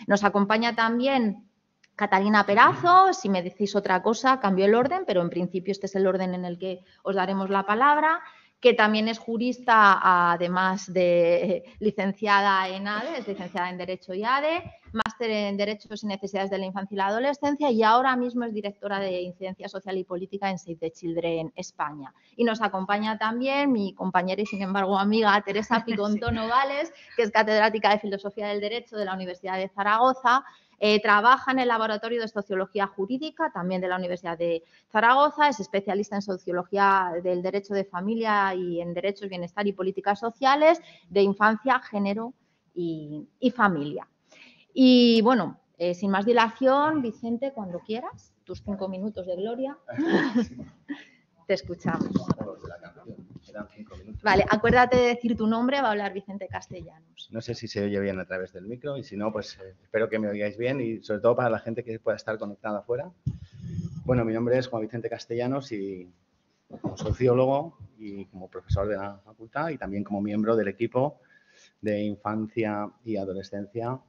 Nos acompaña también Catalina Perazo. Si me decís otra cosa, cambio el orden, pero en principio este es el orden en el que os daremos la palabra, que también es jurista, además de licenciada en ADE, es licenciada en Derecho y ADE, máster en Derechos y Necesidades de la Infancia y la Adolescencia y ahora mismo es directora de Incidencia Social y Política en Save the Children España. Y nos acompaña también mi compañera y, sin embargo, amiga Teresa Picontó Novales, que es catedrática de Filosofía del Derecho de la Universidad de Zaragoza. Trabaja en el Laboratorio de Sociología Jurídica, también de la Universidad de Zaragoza, es especialista en Sociología del Derecho de Familia y en Derechos, Bienestar y Políticas Sociales, de Infancia, Género y Familia. Y bueno, sin más dilación, Vicente, cuando quieras, tus 5 minutos de gloria, te escuchamos. Vale, acuérdate de decir tu nombre, va a hablar Vicente Castellanos. No sé si se oye bien a través del micro y si no, pues espero que me oigáis bien y sobre todo para la gente que pueda estar conectada afuera. Bueno, mi nombre es Juan Vicente Castellanos y como sociólogo y como profesor de la facultad y también como miembro del equipo de infancia y adolescencia.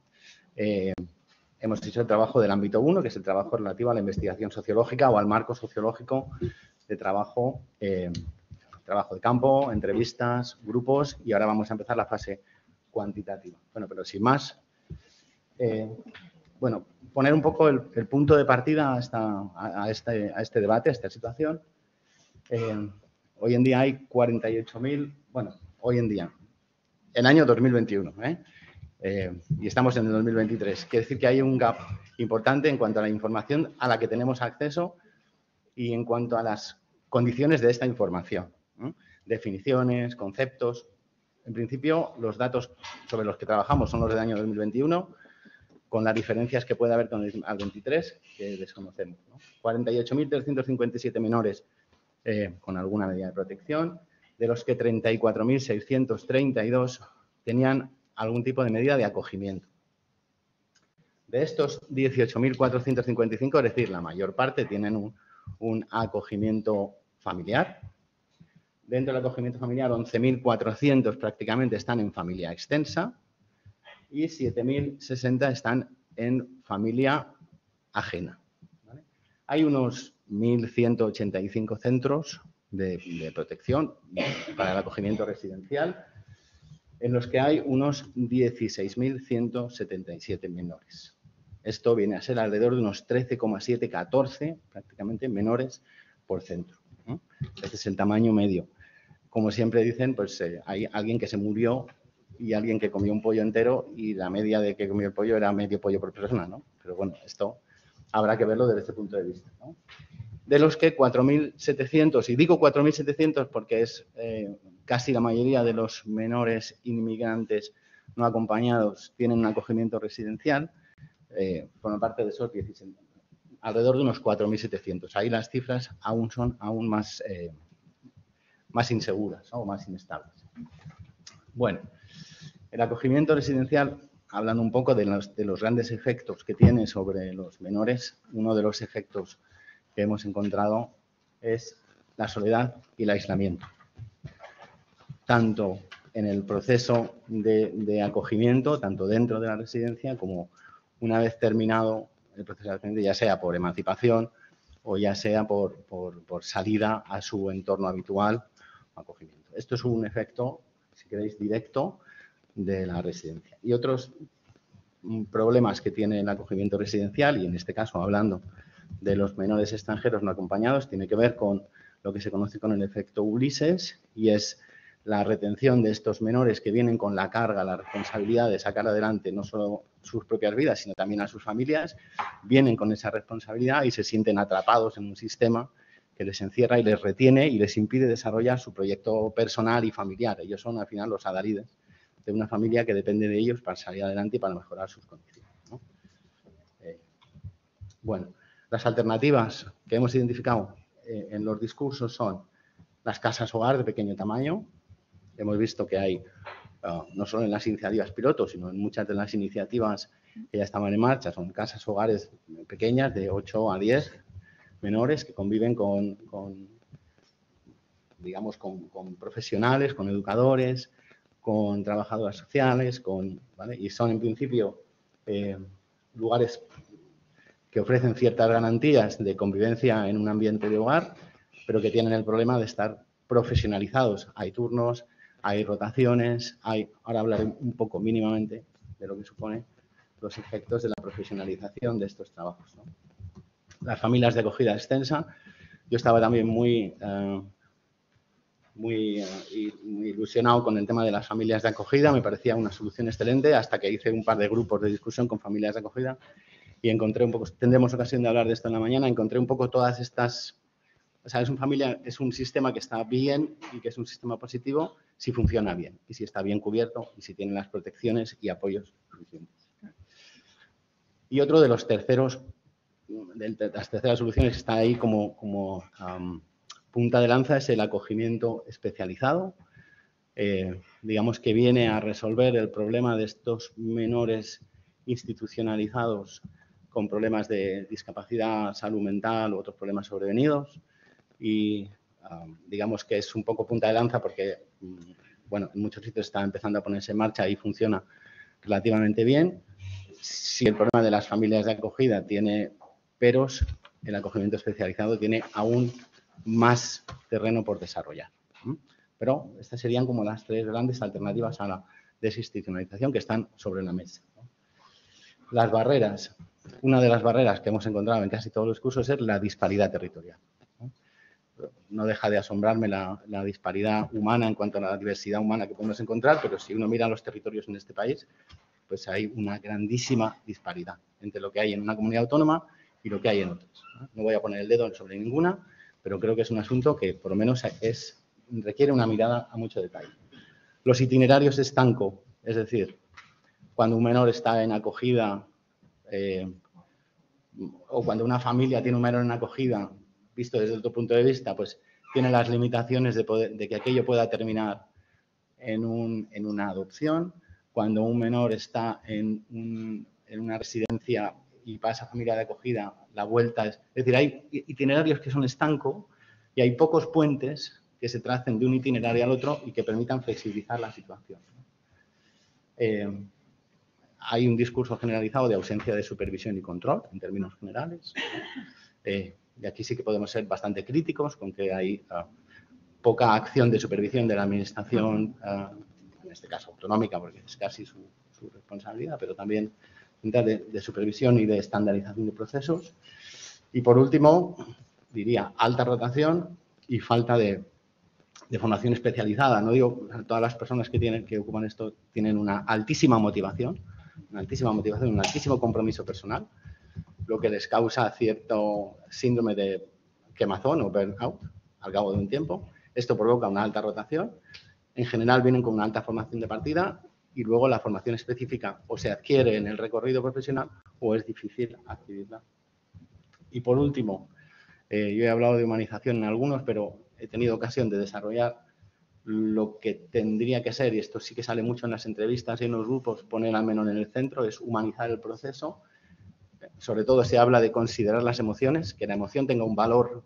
Hemos hecho el trabajo del ámbito 1, que es el trabajo relativo a la investigación sociológica o al marco sociológico de trabajo de campo, entrevistas, grupos y ahora vamos a empezar la fase cuantitativa. Bueno, pero sin más, bueno, poner un poco el punto de partida a este debate, a esta situación. Hoy en día hay 48.000, bueno, hoy en día, el año 2021, y estamos en el 2023. Quiere decir que hay un gap importante en cuanto a la información a la que tenemos acceso y en cuanto a las condiciones de esta información. Definiciones, conceptos. En principio, los datos sobre los que trabajamos son los del año 2021, con las diferencias que puede haber con el 23, que desconocemos, ¿no? 48.357 menores con alguna medida de protección, de los que 34.632 tenían algún tipo de medida de acogimiento. De estos 18.455, es decir, la mayor parte tienen un acogimiento familiar. Dentro del acogimiento familiar, 11.400 prácticamente están en familia extensa y 7.060 están en familia ajena. ¿Vale? Hay unos 1.185 centros de protección para el acogimiento residencial, en los que hay unos 16.177 menores. Esto viene a ser alrededor de unos 13,7, 14 prácticamente menores por centro, ¿no? Este es el tamaño medio. Como siempre dicen, pues hay alguien que se murió y alguien que comió un pollo entero y la media de que comió el pollo era medio pollo por persona, ¿no? Pero bueno, esto habrá que verlo desde este punto de vista, ¿no? De los que 4.700, y digo 4.700 porque es casi la mayoría de los menores inmigrantes no acompañados tienen un acogimiento residencial, por parte de esos 16, alrededor de unos 4.700. Ahí las cifras aún son más inseguras, ¿no? O más inestables. Bueno, el acogimiento residencial, hablando un poco de los grandes efectos que tiene sobre los menores, uno de los efectos que hemos encontrado es la soledad y el aislamiento. Tanto en el proceso de acogimiento, tanto dentro de la residencia como una vez terminado el proceso de acogimiento, ya sea por emancipación o ya sea por salida a su entorno habitual o acogimiento. Esto es un efecto, si queréis, directo de la residencia. Y otros problemas que tiene el acogimiento residencial, y en este caso hablando de los menores extranjeros no acompañados, tiene que ver con lo que se conoce con el efecto Ulises, y es la retención de estos menores que vienen con la carga, la responsabilidad de sacar adelante no solo sus propias vidas, sino también a sus familias, vienen con esa responsabilidad y se sienten atrapados en un sistema que les encierra y les retiene y les impide desarrollar su proyecto personal y familiar. Ellos son, al final, los adalides de una familia que depende de ellos para salir adelante y para mejorar sus condiciones, ¿no? Bueno, las alternativas que hemos identificado en los discursos son las casas hogar de pequeño tamaño. Hemos visto que hay, no solo en las iniciativas piloto, sino en muchas de las iniciativas que ya estaban en marcha, son casas hogares pequeñas de 8 a 10 menores que conviven con profesionales, con educadores, con trabajadoras sociales, ¿vale? Y son en principio lugares que ofrecen ciertas garantías de convivencia en un ambiente de hogar, pero que tienen el problema de estar profesionalizados. Hay turnos, hay rotaciones, ahora hablaré un poco mínimamente de lo que supone los efectos de la profesionalización de estos trabajos, ¿no? Las familias de acogida extensa. Yo estaba también muy ilusionado con el tema de las familias de acogida. Me parecía una solución excelente hasta que hice un par de grupos de discusión con familias de acogida y encontré un poco, tendremos ocasión de hablar de esto en la mañana, encontré un poco todas estas. O sea, es un sistema que está bien y que es un sistema positivo si funciona bien y si está bien cubierto y si tiene las protecciones y apoyos suficientes. Y otro de los terceros, de las terceras soluciones que está ahí como punta de lanza es el acogimiento especializado. Digamos que viene a resolver el problema de estos menores institucionalizados con problemas de discapacidad, salud mental u otros problemas sobrevenidos. Y digamos que es un poco punta de lanza porque, bueno, en muchos sitios está empezando a ponerse en marcha y funciona relativamente bien. Si el problema de las familias de acogida tiene peros, el acogimiento especializado tiene aún más terreno por desarrollar. Pero estas serían como las tres grandes alternativas a la desinstitucionalización que están sobre la mesa, ¿no? Las barreras. Una de las barreras que hemos encontrado en casi todos los cursos es la disparidad territorial. No deja de asombrarme la disparidad humana en cuanto a la diversidad humana que podemos encontrar, pero si uno mira los territorios en este país, pues hay una grandísima disparidad entre lo que hay en una comunidad autónoma y lo que hay en otras. No voy a poner el dedo sobre ninguna, pero creo que es un asunto que por lo menos requiere una mirada a mucho detalle. Los itinerarios estanco, es decir, cuando un menor está en acogida o cuando una familia tiene un menor en acogida, visto desde otro punto de vista, pues tiene las limitaciones de que aquello pueda terminar en una adopción. Cuando un menor está en una residencia y pasa a familia de acogida, la vuelta es decir, hay itinerarios que son estanco y hay pocos puentes que se tracen de un itinerario al otro y que permitan flexibilizar la situación. Hay un discurso generalizado de ausencia de supervisión y control, en términos generales. Y aquí sí que podemos ser bastante críticos con que hay poca acción de supervisión de la administración, en este caso autonómica, porque es casi su responsabilidad, pero también de supervisión y de estandarización de procesos. Y por último, diría alta rotación y falta de formación especializada. No digo, todas las personas que ocupan esto tienen una altísima motivación, un altísimo compromiso personal, lo que les causa cierto síndrome de quemazón o burnout al cabo de un tiempo. Esto provoca una alta rotación. En general vienen con una alta formación de partida y luego la formación específica o se adquiere en el recorrido profesional o es difícil adquirirla. Y por último, yo he hablado de humanización en algunos, pero he tenido ocasión de desarrollar lo que tendría que ser, y esto sí que sale mucho en las entrevistas y en los grupos, poner al menor en el centro, es humanizar el proceso. Sobre todo se habla de considerar las emociones, que la emoción tenga un valor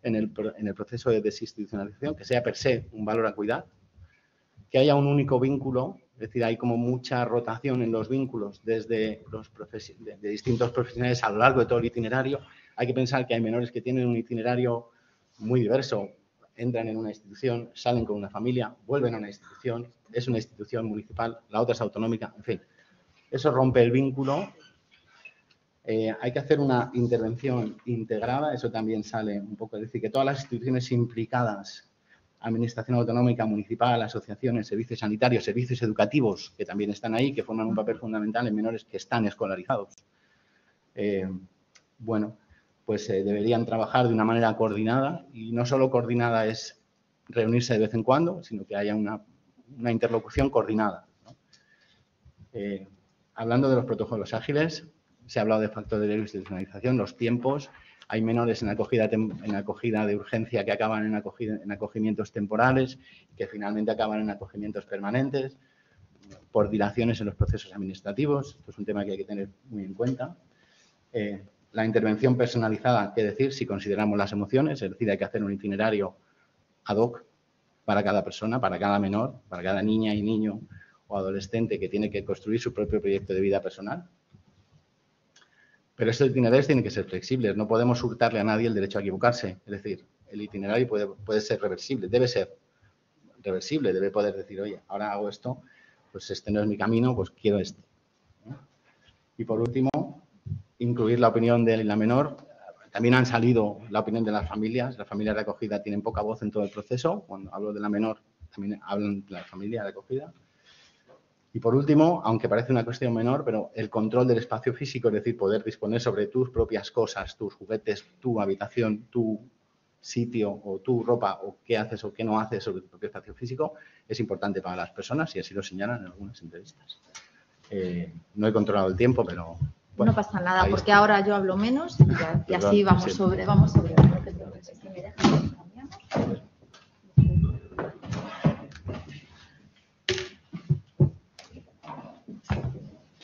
en el proceso de desinstitucionalización, que sea per se un valor a cuidar, que haya un único vínculo, es decir, hay como mucha rotación en los vínculos desde de distintos profesionales a lo largo de todo el itinerario. Hay que pensar que hay menores que tienen un itinerario muy diverso, entran en una institución, salen con una familia, vuelven a una institución, es una institución municipal, la otra es autonómica, en fin. Eso rompe el vínculo. Hay que hacer una intervención integrada, eso también sale un poco, es decir, que todas las instituciones implicadas, administración autonómica, municipal, asociaciones, servicios sanitarios, servicios educativos, que también están ahí, que forman un papel fundamental en menores que están escolarizados, bueno, pues deberían trabajar de una manera coordinada, y no solo coordinada es reunirse de vez en cuando, sino que haya una interlocución coordinada, ¿no? Hablando de los protocolos ágiles, se ha hablado de factores de institucionalización, los tiempos. Hay menores en acogida de urgencia que acaban en acogimientos temporales, que finalmente acaban en acogimientos permanentes, por dilaciones en los procesos administrativos. Esto es un tema que hay que tener muy en cuenta. La intervención personalizada, qué decir, si consideramos las emociones, es decir, hay que hacer un itinerario ad hoc para cada persona, para cada menor, para cada niña y niño o adolescente que tiene que construir su propio proyecto de vida personal. Pero estos itinerarios tienen que ser flexibles. No podemos hurtarle a nadie el derecho a equivocarse. Es decir, el itinerario puede ser reversible, debe ser reversible, debe poder decir, oye, ahora hago esto, pues este no es mi camino, pues quiero este. Y por último, incluir la opinión de la menor. También han salido la opinión de las familias. Las familias de acogida tienen poca voz en todo el proceso. Cuando hablo de la menor, también hablan de la familia de acogida. Y por último, aunque parece una cuestión menor, pero el control del espacio físico, es decir, poder disponer sobre tus propias cosas, tus juguetes, tu habitación, tu sitio o tu ropa o qué haces o qué no haces sobre tu propio espacio físico, es importante para las personas y así lo señalan en algunas entrevistas. No he controlado el tiempo, pero... Bueno, no pasa nada, porque ahora yo hablo menos y así vamos sobre lo que tengo que decir. ¿Me dejas?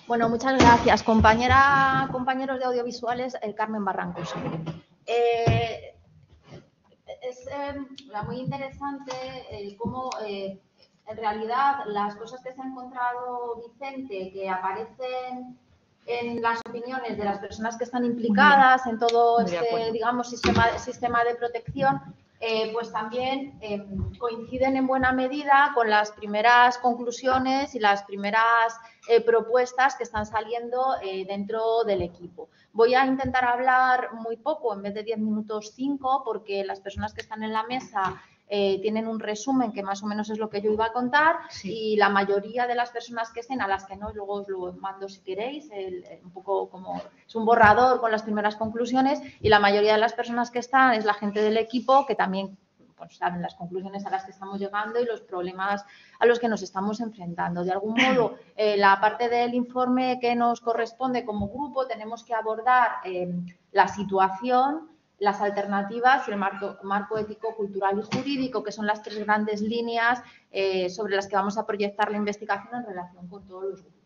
Bueno, muchas gracias, compañeros de audiovisuales, Carmen Barrancos. Es muy interesante cómo en realidad las cosas que se ha encontrado Vicente, que aparecen en las opiniones de las personas que están implicadas en todo este, digamos, sistema de protección, pues también coinciden en buena medida con las primeras conclusiones y las primeras propuestas que están saliendo dentro del equipo. Voy a intentar hablar muy poco, en vez de 10 minutos 5, porque las personas que están en la mesa tienen un resumen que más o menos es lo que yo iba a contar, sí. Y la mayoría de las personas que estén, a las que no, luego os lo mando si queréis, un poco como es un borrador con las primeras conclusiones, y la mayoría de las personas que están es la gente del equipo que también pues, saben las conclusiones a las que estamos llegando y los problemas a los que nos estamos enfrentando. De algún modo, la parte del informe que nos corresponde como grupo tenemos que abordar la situación, las alternativas y el marco ético, cultural y jurídico, que son las tres grandes líneas sobre las que vamos a proyectar la investigación en relación con todos los grupos.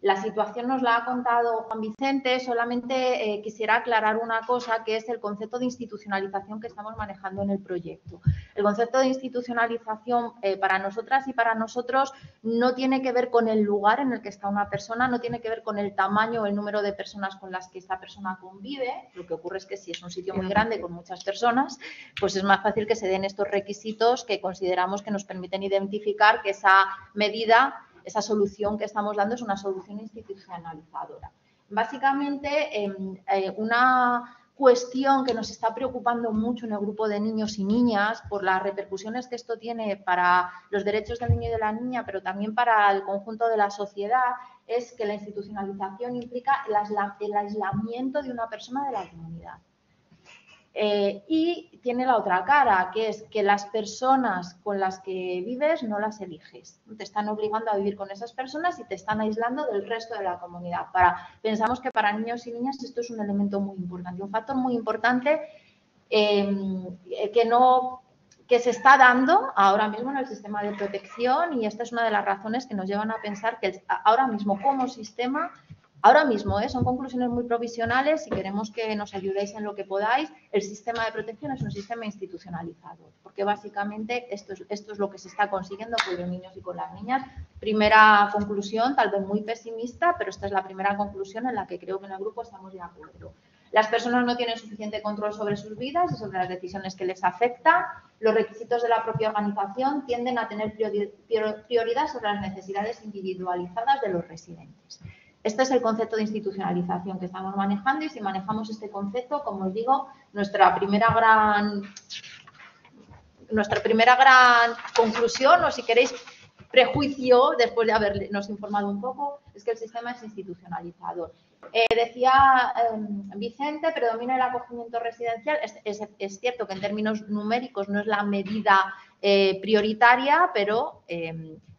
La situación nos la ha contado Juan Vicente, solamente quisiera aclarar una cosa, que es el concepto de institucionalización que estamos manejando en el proyecto. El concepto de institucionalización para nosotras y para nosotros no tiene que ver con el lugar en el que está una persona, no tiene que ver con el tamaño o el número de personas con las que esta persona convive. Lo que ocurre es que si es un sitio muy grande con muchas personas, pues es más fácil que se den estos requisitos que consideramos que nos permiten identificar que esa medida, esa solución que estamos dando es una solución institucionalizadora. Básicamente, una cuestión que nos está preocupando mucho en el grupo de niños y niñas por las repercusiones que esto tiene para los derechos del niño y de la niña, pero también para el conjunto de la sociedad, es que la institucionalización implica el aislamiento de una persona de la comunidad. Y tiene la otra cara, que es que las personas con las que vives no las eliges. Te están obligando a vivir con esas personas y te están aislando del resto de la comunidad. Pensamos que para niños y niñas esto es un elemento muy importante, un factor muy importante que se está dando ahora mismo en el sistema de protección, y esta es una de las razones que nos llevan a pensar que ahora mismo como sistema, ahora mismo son conclusiones muy provisionales y queremos que nos ayudéis en lo que podáis, el sistema de protección es un sistema institucionalizado, porque básicamente esto es lo que se está consiguiendo con los niños y con las niñas. Primera conclusión, tal vez muy pesimista, pero esta es la primera conclusión en la que creo que en el grupo estamos de acuerdo. Las personas no tienen suficiente control sobre sus vidas y sobre las decisiones que les afectan. Los requisitos de la propia organización tienden a tener prioridad sobre las necesidades individualizadas de los residentes. Este es el concepto de institucionalización que estamos manejando, y si manejamos este concepto, como os digo, nuestra primera gran conclusión, o si queréis prejuicio, después de habernos informado un poco, es que el sistema es institucionalizador. Decía Vicente, predomina el acogimiento residencial. Es cierto que en términos numéricos no es la medida prioritaria, pero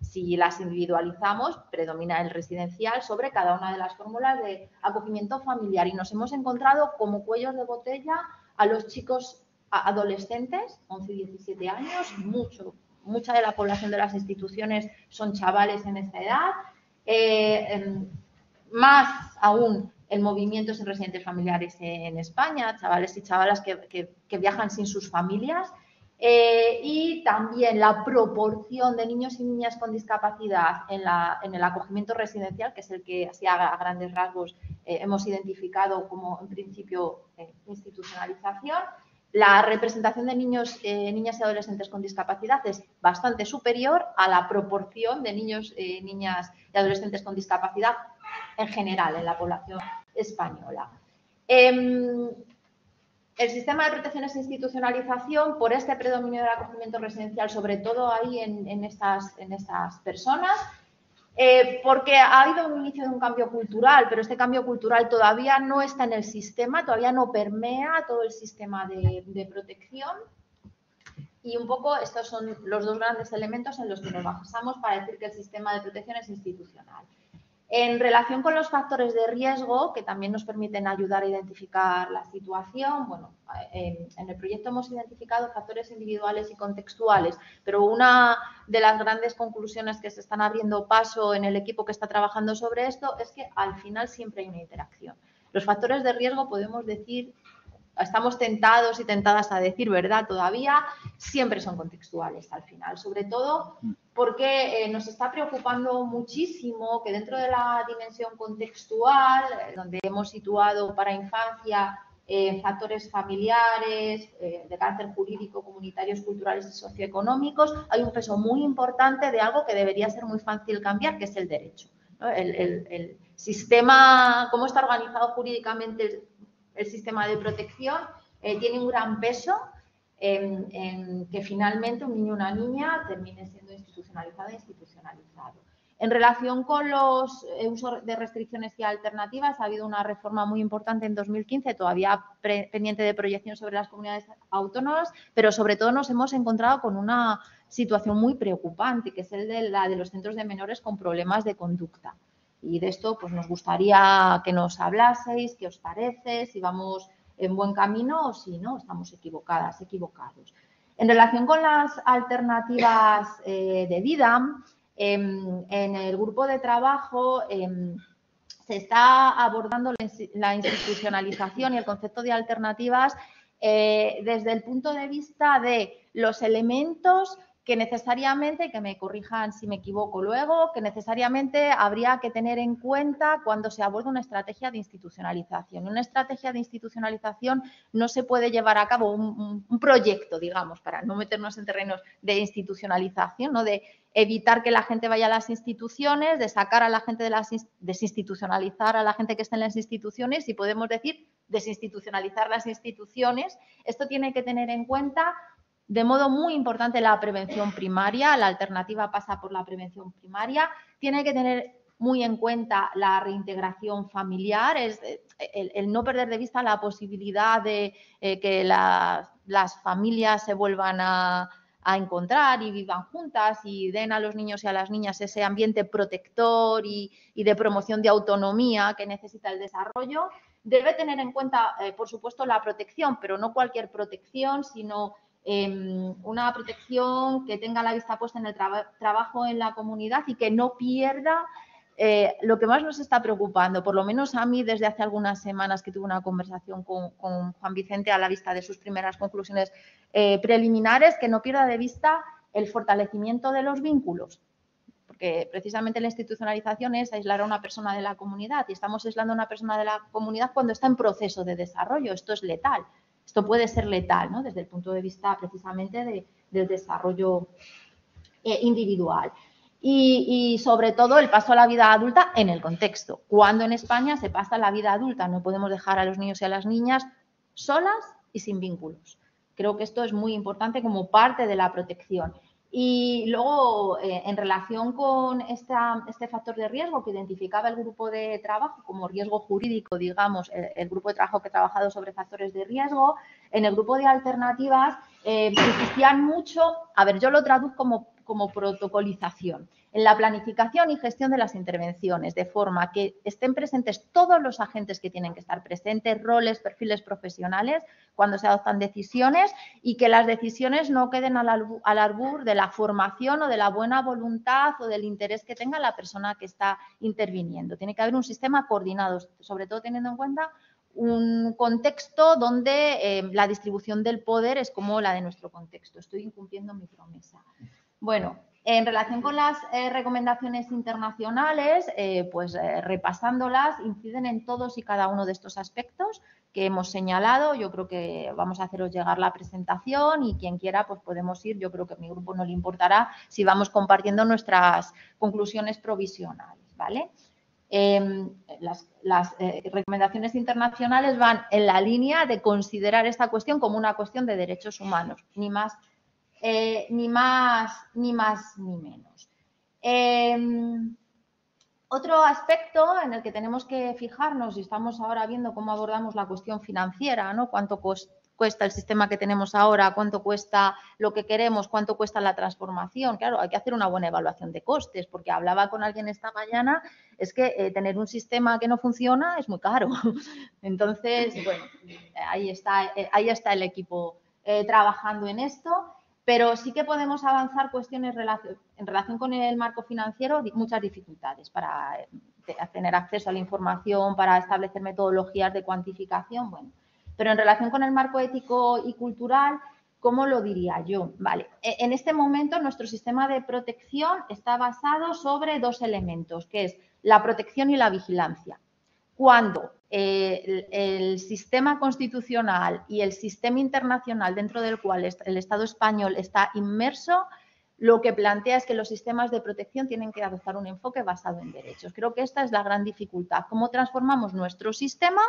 si las individualizamos, predomina el residencial sobre cada una de las fórmulas de acogimiento familiar. Y nos hemos encontrado como cuellos de botella a los chicos adolescentes, 11 y 17 años, mucha de la población de las instituciones son chavales en esta edad, más aún el movimiento sin residentes familiares en España, chavales y chavalas que viajan sin sus familias. Y también la proporción de niños y niñas con discapacidad en el acogimiento residencial, que es el que así a grandes rasgos hemos identificado como en principio institucionalización. La representación de niños, niñas y adolescentes con discapacidad es bastante superior a la proporción de niños, niñas y adolescentes con discapacidad en general en la población española. El sistema de protección es institucionalización por este predominio del acogimiento residencial, sobre todo ahí en estas personas, porque ha habido un inicio de un cambio cultural, pero este cambio cultural todavía no está en el sistema, todavía no permea todo el sistema de protección. Y un poco estos son los dos grandes elementos en los que nos basamos para decir que el sistema de protección es institucional. En relación con los factores de riesgo, que también nos permiten ayudar a identificar la situación, bueno, en el proyecto hemos identificado factores individuales y contextuales, pero una de las grandes conclusiones que se están abriendo paso en el equipo que está trabajando sobre esto es que al final siempre hay una interacción. Los factores de riesgo podemos decir, estamos tentados y tentadas a decir verdad todavía, siempre son contextuales al final, sobre todo porque nos está preocupando muchísimo que dentro de la dimensión contextual, donde hemos situado para infancia factores familiares, de carácter jurídico, comunitarios, culturales y socioeconómicos, hay un peso muy importante de algo que debería ser muy fácil cambiar, que es el derecho, ¿no? El sistema, cómo está organizado jurídicamente el sistema de protección, tiene un gran peso en que finalmente un niño o una niña termine siendo institucionalizado e institucionalizado. En relación con los usos de restricciones y alternativas, ha habido una reforma muy importante en 2015, todavía pendiente de proyección sobre las comunidades autónomas, pero sobre todo nos hemos encontrado con una situación muy preocupante, que es la de los centros de menores con problemas de conducta. Y de esto pues nos gustaría que nos hablaseis, qué os parece, si vamos en buen camino o si no, estamos equivocadas, equivocados. En relación con las alternativas de vida, en el grupo de trabajo se está abordando la institucionalización y el concepto de alternativas desde el punto de vista de los elementos que necesariamente, que me corrijan si me equivoco luego, que necesariamente habría que tener en cuenta cuando se aborda una estrategia de institucionalización. Una estrategia de institucionalización no se puede llevar a cabo un proyecto, digamos, para no meternos en terrenos de institucionalización, ¿no? De evitar que la gente vaya a las instituciones, de sacar a la gente de desinstitucionalizar a la gente que está en las instituciones y podemos decir desinstitucionalizar las instituciones. Esto tiene que tener en cuenta de modo muy importante la prevención primaria, la alternativa pasa por la prevención primaria, tiene que tener muy en cuenta la reintegración familiar, es el no perder de vista la posibilidad de que las familias se vuelvan a encontrar y vivan juntas y den a los niños y a las niñas ese ambiente protector y de promoción de autonomía que necesita el desarrollo. Debe tener en cuenta, por supuesto, la protección, pero no cualquier protección, sino una protección que tenga la vista puesta en el trabajo en la comunidad y que no pierda lo que más nos está preocupando, por lo menos a mí desde hace algunas semanas que tuve una conversación con Juan Vicente a la vista de sus primeras conclusiones preliminares, que no pierda de vista el fortalecimiento de los vínculos, porque precisamente la institucionalización es aislar a una persona de la comunidad y estamos aislando a una persona de la comunidad cuando está en proceso de desarrollo. Esto es letal. Esto puede ser letal, ¿no? Desde el punto de vista precisamente del desarrollo individual. Y sobre todo el paso a la vida adulta en el contexto. Cuando en España se pasa a la vida adulta, no podemos dejar a los niños y a las niñas solas y sin vínculos. Creo que esto es muy importante como parte de la protección. Y luego, en relación con este factor de riesgo que identificaba el grupo de trabajo como riesgo jurídico, digamos, el grupo de trabajo que ha trabajado sobre factores de riesgo, en el grupo de alternativas insistían mucho, a ver, yo lo traduzco como protocolización, en la planificación y gestión de las intervenciones, de forma que estén presentes todos los agentes que tienen que estar presentes, roles, perfiles profesionales, cuando se adoptan decisiones y que las decisiones no queden al albur de la formación o de la buena voluntad o del interés que tenga la persona que está interviniendo. Tiene que haber un sistema coordinado, sobre todo teniendo en cuenta un contexto donde la distribución del poder es como la de nuestro contexto. Estoy incumpliendo mi promesa. Bueno, en relación con las recomendaciones internacionales, repasándolas, inciden en todos y cada uno de estos aspectos que hemos señalado. Yo creo que vamos a haceros llegar la presentación y quien quiera, pues podemos ir. Yo creo que a mi grupo no le importará si vamos compartiendo nuestras conclusiones provisionales, ¿vale? Las recomendaciones internacionales van en la línea de considerar esta cuestión como una cuestión de derechos humanos, ni más ni menos. Otro aspecto en el que tenemos que fijarnos, y estamos ahora viendo cómo abordamos la cuestión financiera, ¿no? Cuánto cuesta el sistema que tenemos ahora, cuánto cuesta lo que queremos, cuánto cuesta la transformación. Claro, hay que hacer una buena evaluación de costes, porque hablaba con alguien esta mañana, es que tener un sistema que no funciona es muy caro. Entonces, bueno, ahí está el equipo trabajando en esto. Pero sí que podemos avanzar cuestiones en relación con el marco financiero, muchas dificultades para tener acceso a la información, para establecer metodologías de cuantificación, bueno. Pero en relación con el marco ético y cultural, ¿cómo lo diría yo? Vale, en este momento nuestro sistema de protección está basado sobre dos elementos, que es la protección y la vigilancia. Cuando el sistema constitucional y el sistema internacional dentro del cual el Estado español está inmerso, lo que plantea es que los sistemas de protección tienen que adoptar un enfoque basado en derechos. Creo que esta es la gran dificultad. ¿Cómo transformamos nuestro sistema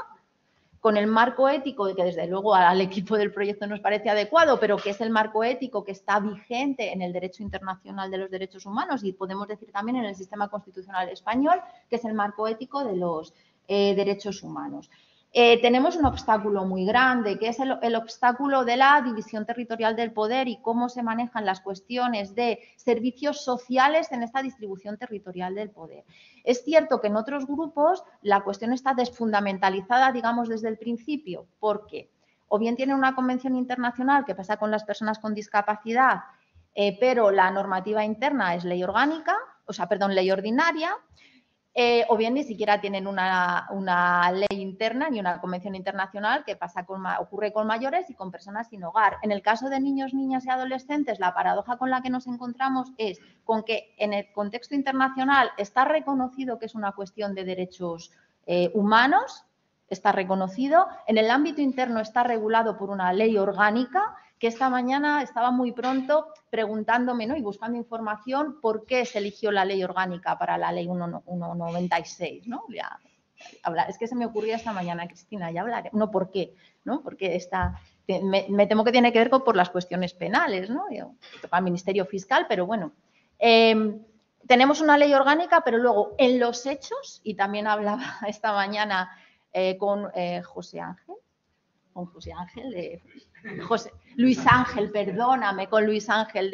con el marco ético, que desde luego al equipo del proyecto nos parece adecuado, pero que es el marco ético que está vigente en el derecho internacional de los derechos humanos y podemos decir también en el sistema constitucional español, que es el marco ético de los derechos humanos? Tenemos un obstáculo muy grande, que es el obstáculo de la división territorial del poder y cómo se manejan las cuestiones de servicios sociales en esta distribución territorial del poder. Es cierto que en otros grupos la cuestión está desfundamentalizada, digamos, desde el principio, porque o bien tienen una convención internacional que pasa con las personas con discapacidad, pero la normativa interna es ley orgánica, ley ordinaria, o bien ni siquiera tienen una ley interna ni una convención internacional que ocurre con mayores y con personas sin hogar. En el caso de niños, niñas y adolescentes, la paradoja con la que nos encontramos es con que en el contexto internacional está reconocido que es una cuestión de derechos humanos, está reconocido, en el ámbito interno está regulado por una ley orgánica, que esta mañana estaba muy pronto preguntándome, ¿no?, y buscando información por qué se eligió la ley orgánica para la ley 196, ¿no? Es que se me ocurría esta mañana, Cristina, ya hablaré. No, ¿por qué? ¿No? Porque me temo que tiene que ver por las cuestiones penales, ¿no? Toca al Ministerio Fiscal, pero bueno. Tenemos una ley orgánica, pero luego en los hechos, y también hablaba esta mañana con Luis Ángel, perdóname, con Luis Ángel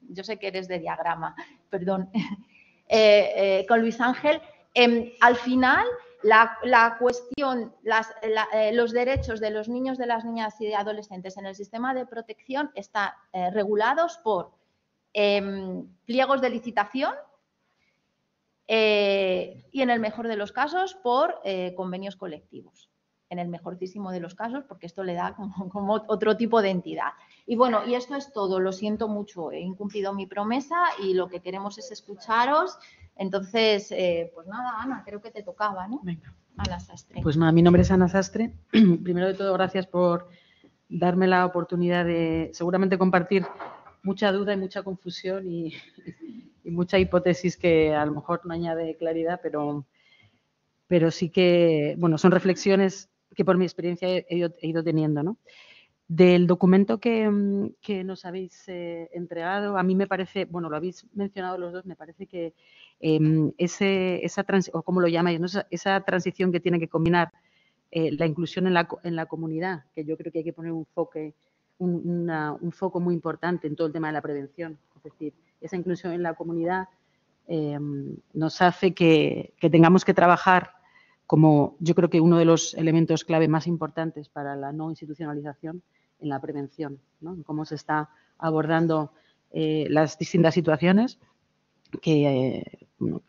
yo sé que eres de diagrama, perdón, con Luis Ángel, al final la cuestión, los derechos de los niños, de las niñas y de adolescentes en el sistema de protección están regulados por pliegos de licitación y en el mejor de los casos por convenios colectivos. En el mejorcísimo de los casos, porque esto le da como otro tipo de entidad. Y bueno, y esto es todo. Lo siento mucho, he incumplido mi promesa y lo que queremos es escucharos. Entonces, pues nada, Ana, creo que te tocaba, ¿no? Venga. Ana Sastre. Pues nada, mi nombre es Ana Sastre. Primero de todo, gracias por darme la oportunidad de seguramente compartir mucha duda y mucha confusión y mucha hipótesis que a lo mejor no añade claridad, pero sí que, bueno, son reflexiones que por mi experiencia he ido teniendo, ¿no? Del documento que nos habéis entregado, a mí me parece, bueno, lo habéis mencionado los dos, me parece que o como lo llamáis, ¿no?, esa transición que tiene que combinar la inclusión en la comunidad, que yo creo que hay que poner un foco muy importante en todo el tema de la prevención. Es decir, esa inclusión en la comunidad nos hace que tengamos que trabajar como yo creo que uno de los elementos clave más importantes para la no institucionalización en la prevención, ¿no? En cómo se está abordando las distintas situaciones que bueno,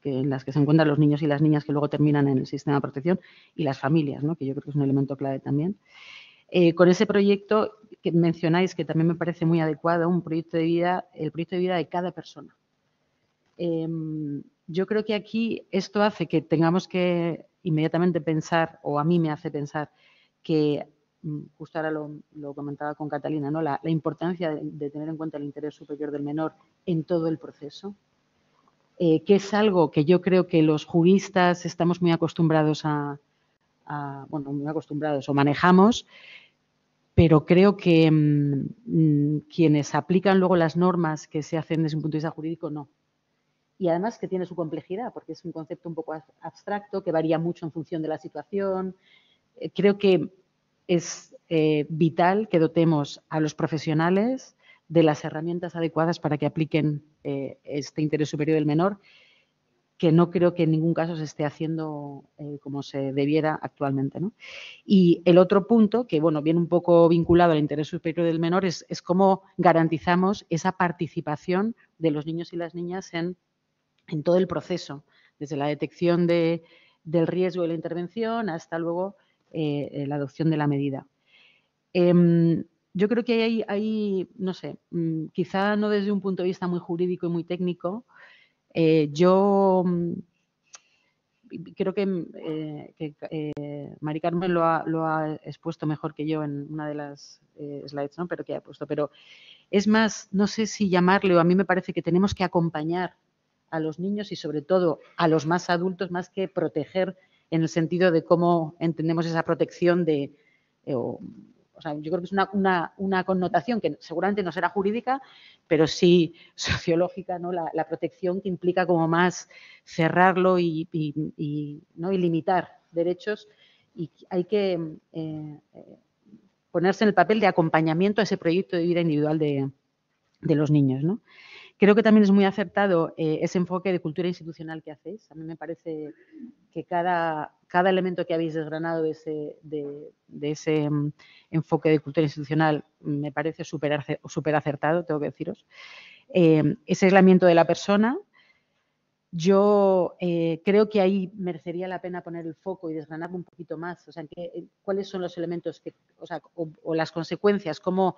en las que se encuentran los niños y las niñas que luego terminan en el sistema de protección y las familias, ¿no? Que yo creo que es un elemento clave también. Con ese proyecto que mencionáis, que también me parece muy adecuado, el proyecto de vida de cada persona. Yo creo que aquí esto hace que tengamos que inmediatamente pensar, o a mí me hace pensar, que justo ahora lo comentaba con Catalina, ¿no? La importancia de tener en cuenta el interés superior del menor en todo el proceso, que es algo que yo creo que los juristas estamos muy acostumbrados bueno, muy acostumbrados o manejamos, pero creo que quienes aplican luego las normas que se hacen desde un punto de vista jurídico, no. Y además que tiene su complejidad, porque es un concepto un poco abstracto, que varía mucho en función de la situación. Creo que es vital que dotemos a los profesionales de las herramientas adecuadas para que apliquen este interés superior del menor, que no creo que en ningún caso se esté haciendo como se debiera actualmente, ¿no? Y el otro punto, que bueno, viene un poco vinculado al interés superior del menor, es cómo garantizamos esa participación de los niños y las niñas en todo el proceso, desde la detección del riesgo de la intervención hasta luego la adopción de la medida. Yo creo que hay, no sé, quizá no desde un punto de vista muy jurídico y muy técnico, yo creo que Mari Carmen lo ha expuesto mejor que yo en una de las slides, ¿no? Pero que ha puesto. Pero es más, no sé si llamarle, o a mí me parece que tenemos que acompañar a los niños y sobre todo a los más adultos, más que proteger en el sentido de cómo entendemos esa protección de... O sea, yo creo que es una connotación que seguramente no será jurídica, pero sí sociológica, ¿no? La protección que implica como más cerrarlo y limitar derechos. Y hay que ponerse en el papel de acompañamiento a ese proyecto de vida individual de los niños, ¿no? Creo que también es muy acertado ese enfoque de cultura institucional que hacéis. A mí me parece que cada elemento que habéis desgranado de ese enfoque de cultura institucional me parece súper acertado, tengo que deciros. Ese aislamiento de la persona, yo creo que ahí merecería la pena poner el foco y desgranarlo un poquito más. O sea, ¿cuáles son los elementos o las consecuencias? ¿Cómo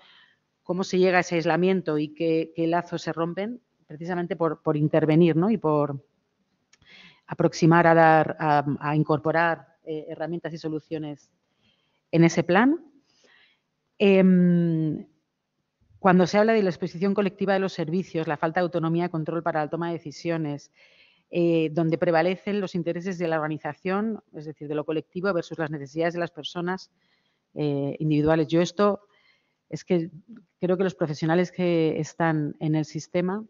se llega a ese aislamiento y qué lazos se rompen? Precisamente por intervenir, ¿no? Y por aproximar a incorporar herramientas y soluciones en ese plan. Cuando se habla de la exposición colectiva de los servicios, la falta de autonomía y control para la toma de decisiones, donde prevalecen los intereses de la organización, es decir, de lo colectivo versus las necesidades de las personas individuales. Yo esto es que creo que los profesionales que están en el sistema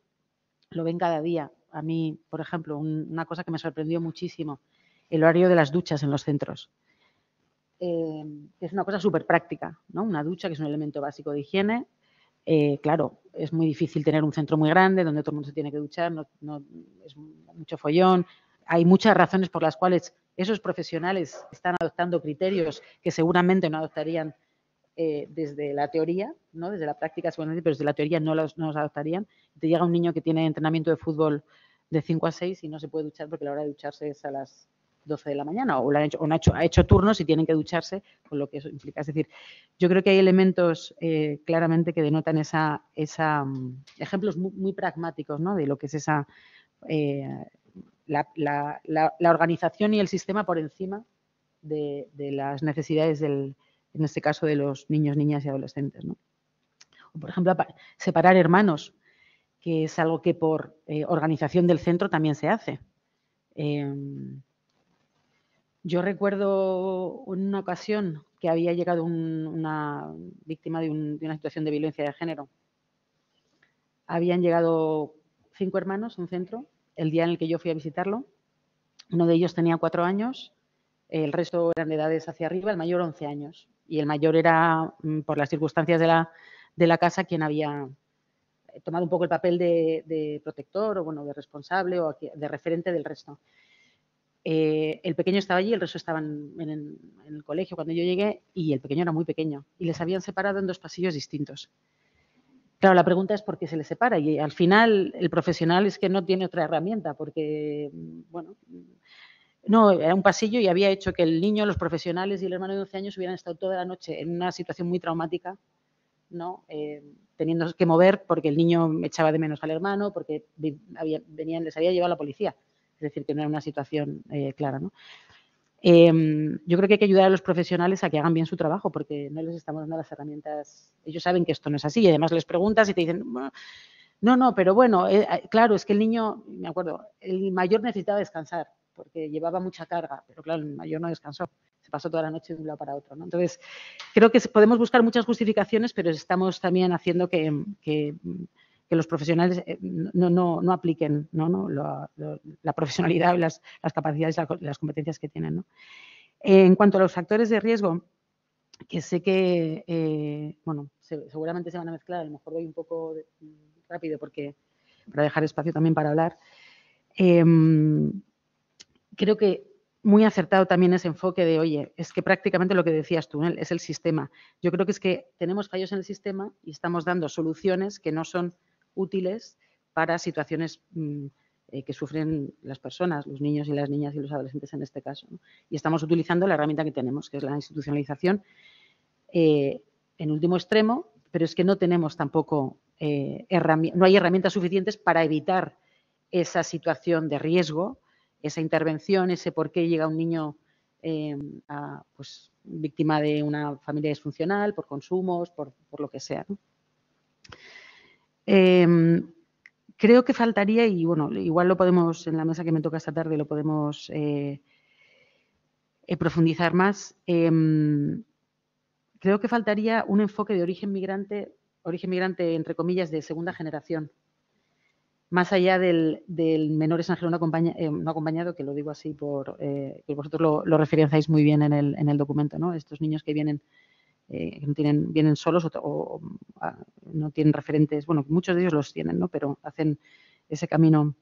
lo ven cada día. A mí, por ejemplo, una cosa que me sorprendió muchísimo, el horario de las duchas en los centros. Es una cosa súper práctica, ¿no? Una ducha, que es un elemento básico de higiene. Claro, es muy difícil tener un centro muy grande donde todo el mundo se tiene que duchar, no, es mucho follón. Hay muchas razones por las cuales esos profesionales están adoptando criterios que seguramente no adoptarían desde la teoría, ¿no? Desde la práctica seguramente, pero desde la teoría no los adoptarían. Te llega un niño que tiene entrenamiento de fútbol de 5 a 6 y no se puede duchar porque la hora de ducharse es a las 12 de la mañana o ha hecho turnos y tienen que ducharse, con lo que eso implica. Es decir, yo creo que hay elementos claramente que denotan ejemplos muy pragmáticos, ¿no? De lo que es esa la organización y el sistema por encima de las necesidades en este caso de los niños, niñas y adolescentes, ¿no? O, por ejemplo, separar hermanos, que es algo que por organización del centro también se hace. Yo recuerdo en una ocasión que había llegado una víctima de una situación de violencia de género. Habían llegado 5 hermanos a un centro el día en el que yo fui a visitarlo. Uno de ellos tenía 4 años, el resto eran de edades hacia arriba, el mayor 11 años. Y el mayor era, por las circunstancias de la casa, quien había tomado un poco el papel de protector o bueno, de responsable o de referente del resto. El pequeño estaba allí, el resto estaban en el colegio cuando yo llegué y el pequeño era muy pequeño y les habían separado en 2 pasillos distintos. Claro, la pregunta es por qué se les separa y al final el profesional es que no tiene otra herramienta porque, bueno, no, era un pasillo y había hecho que el niño, los profesionales y el hermano de 12 años hubieran estado toda la noche en una situación muy traumática, ¿no? Teniendo que mover porque el niño echaba de menos al hermano, porque les había llevado la policía. Es decir, que no era una situación clara, ¿no? Yo creo que hay que ayudar a los profesionales a que hagan bien su trabajo porque no les estamos dando las herramientas. Ellos saben que esto no es así y además les preguntas y te dicen, no, pero bueno, claro, es que el niño, me acuerdo, el mayor necesitaba descansar porque llevaba mucha carga, pero claro, el mayor no descansó, se pasó toda la noche de un lado para otro, ¿no? Entonces, creo que podemos buscar muchas justificaciones, pero estamos también haciendo que los profesionales no apliquen la profesionalidad y las capacidades y las competencias que tienen, ¿no? En cuanto a los factores de riesgo, que sé que, bueno, seguramente se van a mezclar, a lo mejor voy un poco rápido para dejar espacio también para hablar. Creo que muy acertado también ese enfoque de, oye, es que prácticamente lo que decías tú, ¿no? Es el sistema. Yo creo que es que tenemos fallos en el sistema y estamos dando soluciones que no son útiles para situaciones que sufren las personas, los niños y las niñas y los adolescentes en este caso, ¿no? Y estamos utilizando la herramienta que tenemos, que es la institucionalización, en último extremo, pero es que no tenemos tampoco no hay herramientas suficientes para evitar esa situación de riesgo, esa intervención, ese por qué llega un niño pues, víctima de una familia disfuncional, por consumos, por lo que sea, ¿no? Creo que faltaría, y bueno, igual lo podemos, en la mesa que me toca esta tarde, lo podemos profundizar más. Creo que faltaría un enfoque de origen migrante entre comillas de segunda generación, más allá del menor extranjero no acompañado, que lo digo así que vosotros lo referenciáis muy bien en el documento, ¿no? Estos niños que vienen solos o no tienen referentes, bueno, muchos de ellos los tienen, ¿no? Pero hacen ese camino,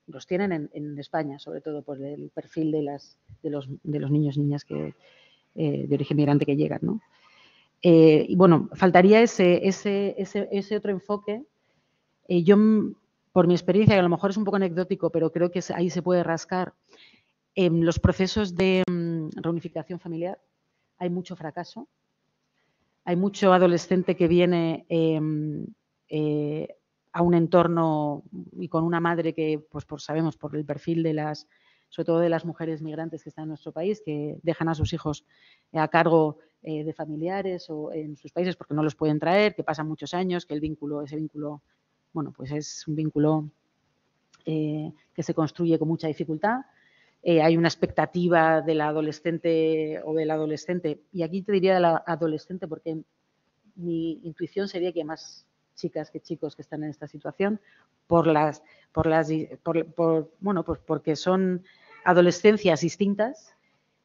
los tienen en España, sobre todo por el perfil de los niños y niñas de origen migrante que llegan, ¿no? Y bueno, faltaría ese otro enfoque. Yo, por mi experiencia, que a lo mejor es un poco anecdótico, pero creo que ahí se puede rascar, en los procesos de reunificación familiar hay mucho fracaso, hay mucho adolescente que viene a un entorno y con una madre que, pues sabemos por el perfil sobre todo de las mujeres migrantes que están en nuestro país, que dejan a sus hijos a cargo de familiares o en sus países porque no los pueden traer, que pasan muchos años, que ese vínculo, bueno, pues es un vínculo que se construye con mucha dificultad. Hay una expectativa de la adolescente o del adolescente, y aquí te diría de la adolescente porque mi intuición sería que hay más chicas que chicos que están en esta situación porque son adolescencias distintas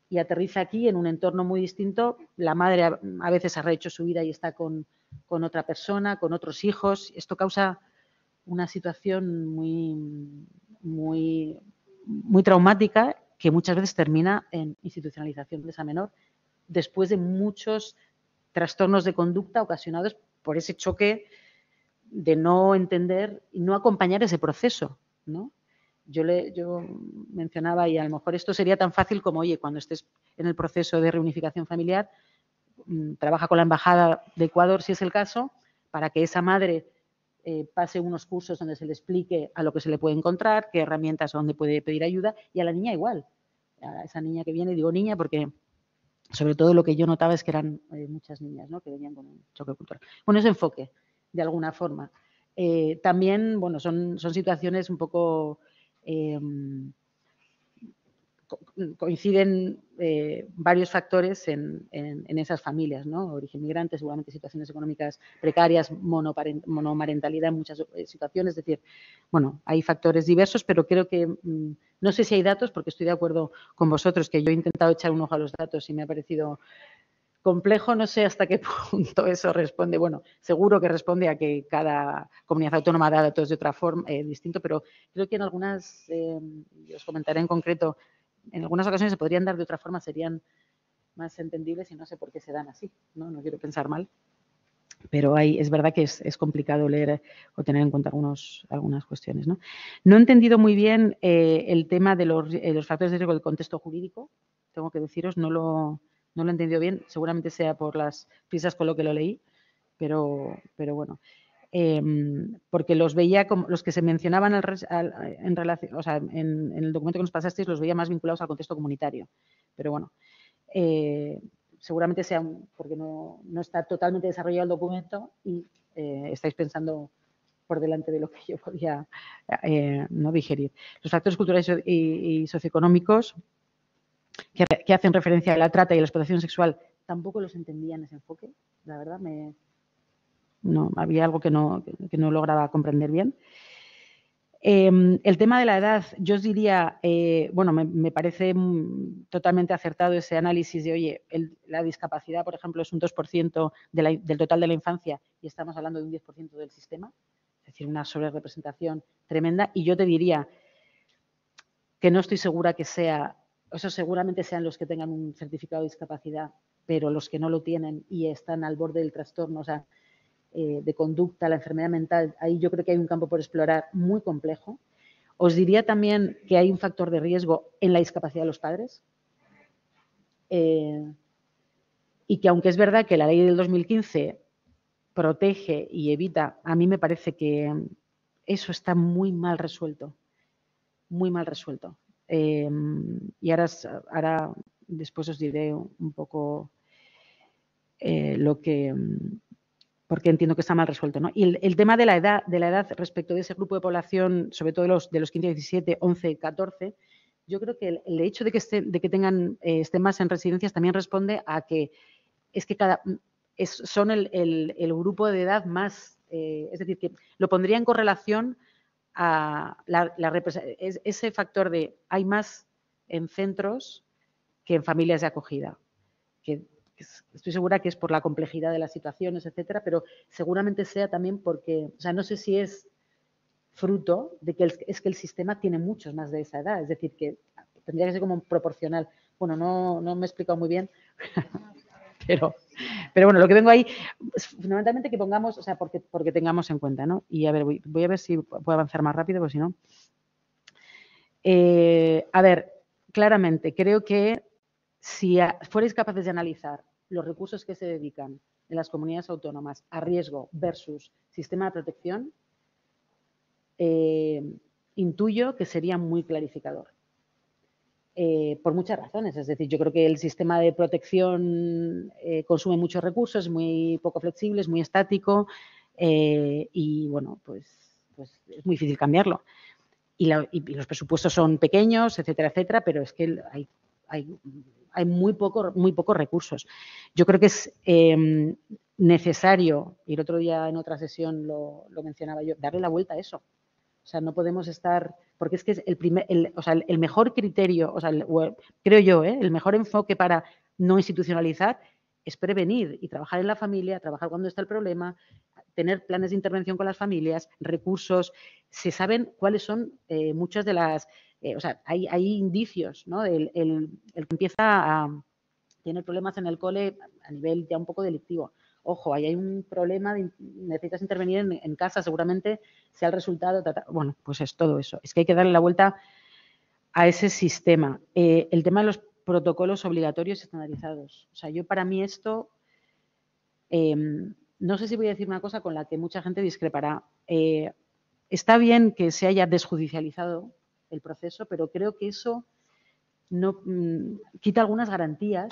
y aterriza aquí en un entorno muy distinto. La madre a veces ha rehecho su vida y está con otra persona, con otros hijos. Esto causa una situación muy traumática que muchas veces termina en institucionalización de esa menor después de muchos trastornos de conducta ocasionados por ese choque de no entender y no acompañar ese proceso, ¿no? Yo mencionaba, y a lo mejor esto sería tan fácil como, oye, cuando estés en el proceso de reunificación familiar, trabaja con la Embajada de Ecuador, si es el caso, para que esa madre pase unos cursos donde se le explique a lo que se le puede encontrar, qué herramientas, dónde puede pedir ayuda, y a la niña igual. A esa niña que viene, digo niña porque sobre todo lo que yo notaba es que eran muchas niñas, ¿no? Que venían con un choque cultural. Bueno, ese enfoque, de alguna forma. También, bueno, son situaciones un poco... coinciden varios factores en esas familias, ¿no? Origen migrante, seguramente situaciones económicas precarias, monomarentalidad en muchas situaciones. Es decir, bueno, hay factores diversos, pero creo que no sé si hay datos, porque estoy de acuerdo con vosotros, que yo he intentado echar un ojo a los datos y me ha parecido complejo. No sé hasta qué punto eso responde. Bueno, seguro que responde a que cada comunidad autónoma da datos de otra forma, distinto, pero creo que en algunas, os comentaré en concreto, en algunas ocasiones se podrían dar de otra forma, serían más entendibles y no sé por qué se dan así, ¿no? No quiero pensar mal. Pero es verdad que es complicado leer o tener en cuenta algunas cuestiones, ¿no? No he entendido muy bien el tema de los factores de riesgo del contexto jurídico. Tengo que deciros, no lo he entendido bien. Seguramente sea por las prisas con lo que lo leí, pero bueno. Porque los veía como los que se mencionaban en relación, o sea, en el documento que nos pasasteis los veía más vinculados al contexto comunitario. Pero bueno, seguramente sea porque no está totalmente desarrollado el documento y estáis pensando por delante de lo que yo podía no digerir. Los factores culturales y socioeconómicos que hacen referencia a la trata y a la explotación sexual tampoco los entendía en ese enfoque. La verdad, no, había algo que no lograba comprender bien. El tema de la edad, yo os diría, bueno, me parece totalmente acertado ese análisis de, oye, la discapacidad, por ejemplo, es un 2% del total de la infancia y estamos hablando de un 10% del sistema, es decir, una sobrerepresentación tremenda. Y yo te diría que no estoy segura que sea, esos seguramente sean los que tengan un certificado de discapacidad, pero los que no lo tienen y están al borde del trastorno, o sea, de conducta, la enfermedad mental, ahí yo creo que hay un campo por explorar muy complejo. Os diría también que hay un factor de riesgo en la discapacidad de los padres y que aunque es verdad que la ley del 2015 protege y evita, a mí me parece que eso está muy mal resuelto, muy mal resuelto. Y ahora después os diré un poco lo que... porque entiendo que está mal resuelto, ¿no? Y el tema de la edad respecto de ese grupo de población, sobre todo de los 15, 17, 11, 14, yo creo que el hecho de que estén más en residencias también responde a que es que son el grupo de edad más, es decir, que lo pondría en correlación a ese factor de hay más en centros que en familias de acogida, que estoy segura que es por la complejidad de las situaciones, etcétera, pero seguramente sea también porque, o sea, no sé si es fruto de que es que el sistema tiene muchos más de esa edad, es decir, que tendría que ser como proporcional. Bueno, no me he explicado muy bien, pero bueno, lo que vengo ahí es fundamentalmente que pongamos, o sea, porque tengamos en cuenta, ¿no? Y a ver, voy a ver si puedo avanzar más rápido, porque si no. A ver, claramente, creo que si fuerais capaces de analizar los recursos que se dedican en las comunidades autónomas a riesgo versus sistema de protección, intuyo que sería muy clarificador. Por muchas razones. Es decir, yo creo que el sistema de protección consume muchos recursos, es muy poco flexible, es muy estático y, bueno, pues es muy difícil cambiarlo. Y los presupuestos son pequeños, etcétera, etcétera, pero es que hay muy pocos recursos. Yo creo que es necesario, y el otro día en otra sesión lo mencionaba yo, darle la vuelta a eso. O sea, no podemos estar, porque es que es el mejor criterio, o sea, creo yo, el mejor enfoque para no institucionalizar es prevenir y trabajar en la familia, trabajar cuando está el problema, tener planes de intervención con las familias, recursos. Se saben cuáles son muchas de las, o sea, hay indicios, ¿no? El que empieza a tener problemas en el cole a nivel ya un poco delictivo. Ojo, ahí hay un problema, necesitas intervenir en casa, seguramente sea el resultado. Bueno, pues es todo eso. Es que hay que darle la vuelta a ese sistema. El tema de los protocolos obligatorios estandarizados. O sea, para mí esto, no sé si voy a decir una cosa con la que mucha gente discrepará. Está bien que se haya desjudicializado el proceso, pero creo que eso no quita algunas garantías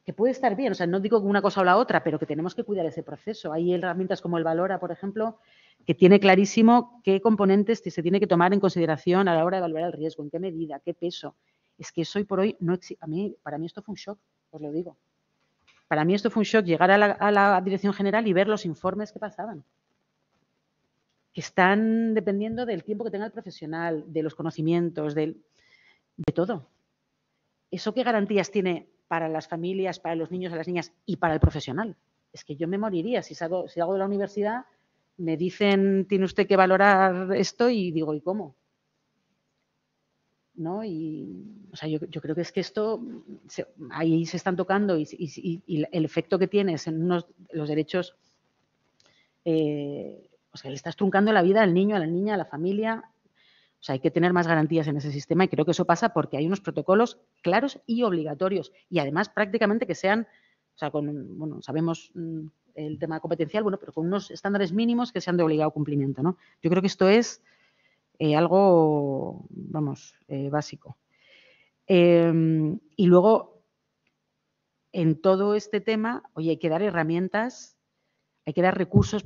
que puede estar bien, o sea, no digo una cosa o la otra, pero que tenemos que cuidar ese proceso. Hay herramientas como el Valora, por ejemplo, que tiene clarísimo qué componentes se tiene que tomar en consideración a la hora de evaluar el riesgo, en qué medida, qué peso. Es que eso hoy por hoy no existe. Para mí esto fue un shock, os lo digo. Para mí esto fue un shock llegar a la dirección general y ver los informes que pasaban, que están dependiendo del tiempo que tenga el profesional, de los conocimientos, de todo. ¿Eso qué garantías tiene para las familias, para los niños, las niñas y para el profesional? Es que yo me moriría. Si salgo de la universidad, me dicen, tiene usted que valorar esto y digo, ¿y cómo? ¿no? Y, o sea, yo creo que es que esto, ahí se están tocando y el efecto que tienes en los derechos, o sea, le estás truncando la vida al niño, a la niña, a la familia. O sea, hay que tener más garantías en ese sistema y creo que eso pasa porque hay unos protocolos claros y obligatorios y además prácticamente que sean, o sea, bueno, sabemos el tema competencial, bueno, pero con unos estándares mínimos que sean de obligado cumplimiento, ¿no? Yo creo que esto es algo, vamos, básico. Y luego, en todo este tema, oye, hay que dar herramientas, hay que dar recursos,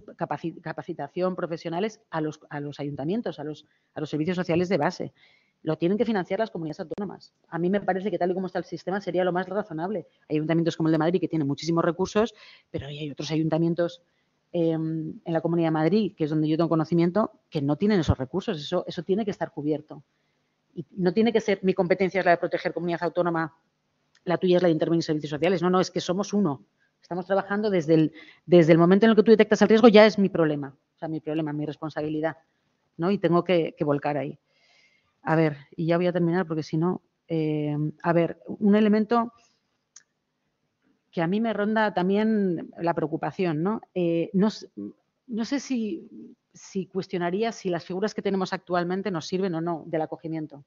capacitación profesionales a los ayuntamientos, a los servicios sociales de base. Lo tienen que financiar las comunidades autónomas. A mí me parece que tal y como está el sistema sería lo más razonable. Hay ayuntamientos como el de Madrid que tienen muchísimos recursos, pero hay otros ayuntamientos en la Comunidad de Madrid, que es donde yo tengo conocimiento, que no tienen esos recursos. Eso tiene que estar cubierto. Y no tiene que ser mi competencia es la de proteger comunidad autónoma, la tuya es la de intervenir en servicios sociales. No, es que somos uno. Estamos trabajando desde el momento en el que tú detectas el riesgo, ya es mi problema. O sea, mi problema, mi responsabilidad, ¿no? Y tengo que volcar ahí. A ver, y ya voy a terminar porque si no... a ver, un elemento que a mí me ronda también la preocupación, ¿no? No sé si cuestionaría si las figuras que tenemos actualmente nos sirven o no del acogimiento.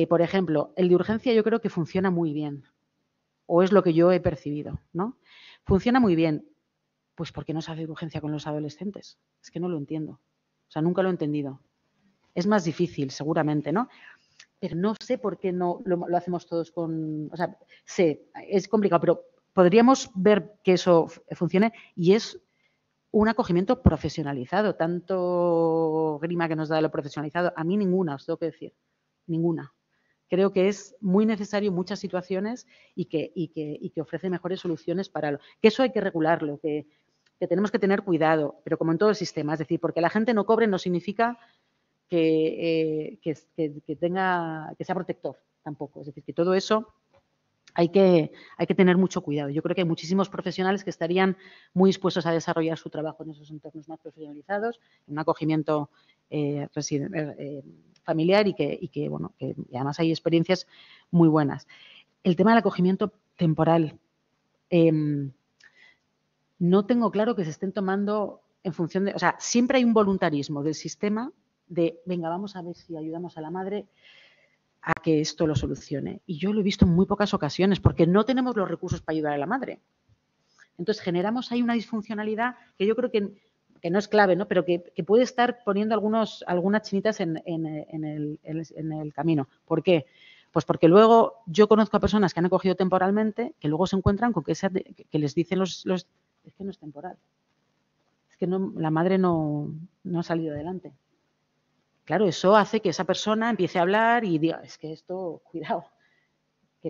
Por ejemplo, el de urgencia yo creo que funciona muy bien, o es lo que yo he percibido, ¿no? Funciona muy bien, pues ¿por qué no se hace urgencia con los adolescentes? Es que no lo entiendo, o sea, nunca lo he entendido. Es más difícil, seguramente, ¿no? Pero no sé por qué no lo hacemos todos con... O sea, sé, es complicado, pero podríamos ver que eso funcione y es un acogimiento profesionalizado, tanto grima que nos da lo profesionalizado. A mí ninguna, os tengo que decir, ninguna. Creo que es muy necesario en muchas situaciones y que ofrece mejores soluciones para... Que eso hay que regularlo, que tenemos que tener cuidado, pero como en todo el sistema. Es decir, porque la gente no cobre no significa que sea protector tampoco. Es decir, que todo eso hay que tener mucho cuidado. Yo creo que hay muchísimos profesionales que estarían muy dispuestos a desarrollar su trabajo en esos entornos más profesionalizados, en un acogimiento familiar y que además hay experiencias muy buenas. El tema del acogimiento temporal. No tengo claro que se estén tomando en función de... O sea, siempre hay un voluntarismo del sistema de, venga, vamos a ver si ayudamos a la madre a que esto lo solucione. Y yo lo he visto en muy pocas ocasiones porque no tenemos los recursos para ayudar a la madre. Entonces generamos ahí una disfuncionalidad que yo creo que no es clave, ¿no? Pero que puede estar poniendo algunas chinitas en el camino. ¿Por qué? Pues porque luego yo conozco a personas que han acogido temporalmente que luego se encuentran con que les dicen es que no es temporal. Es que no, la madre no ha salido adelante. Claro, eso hace que esa persona empiece a hablar y diga, es que esto, cuidado,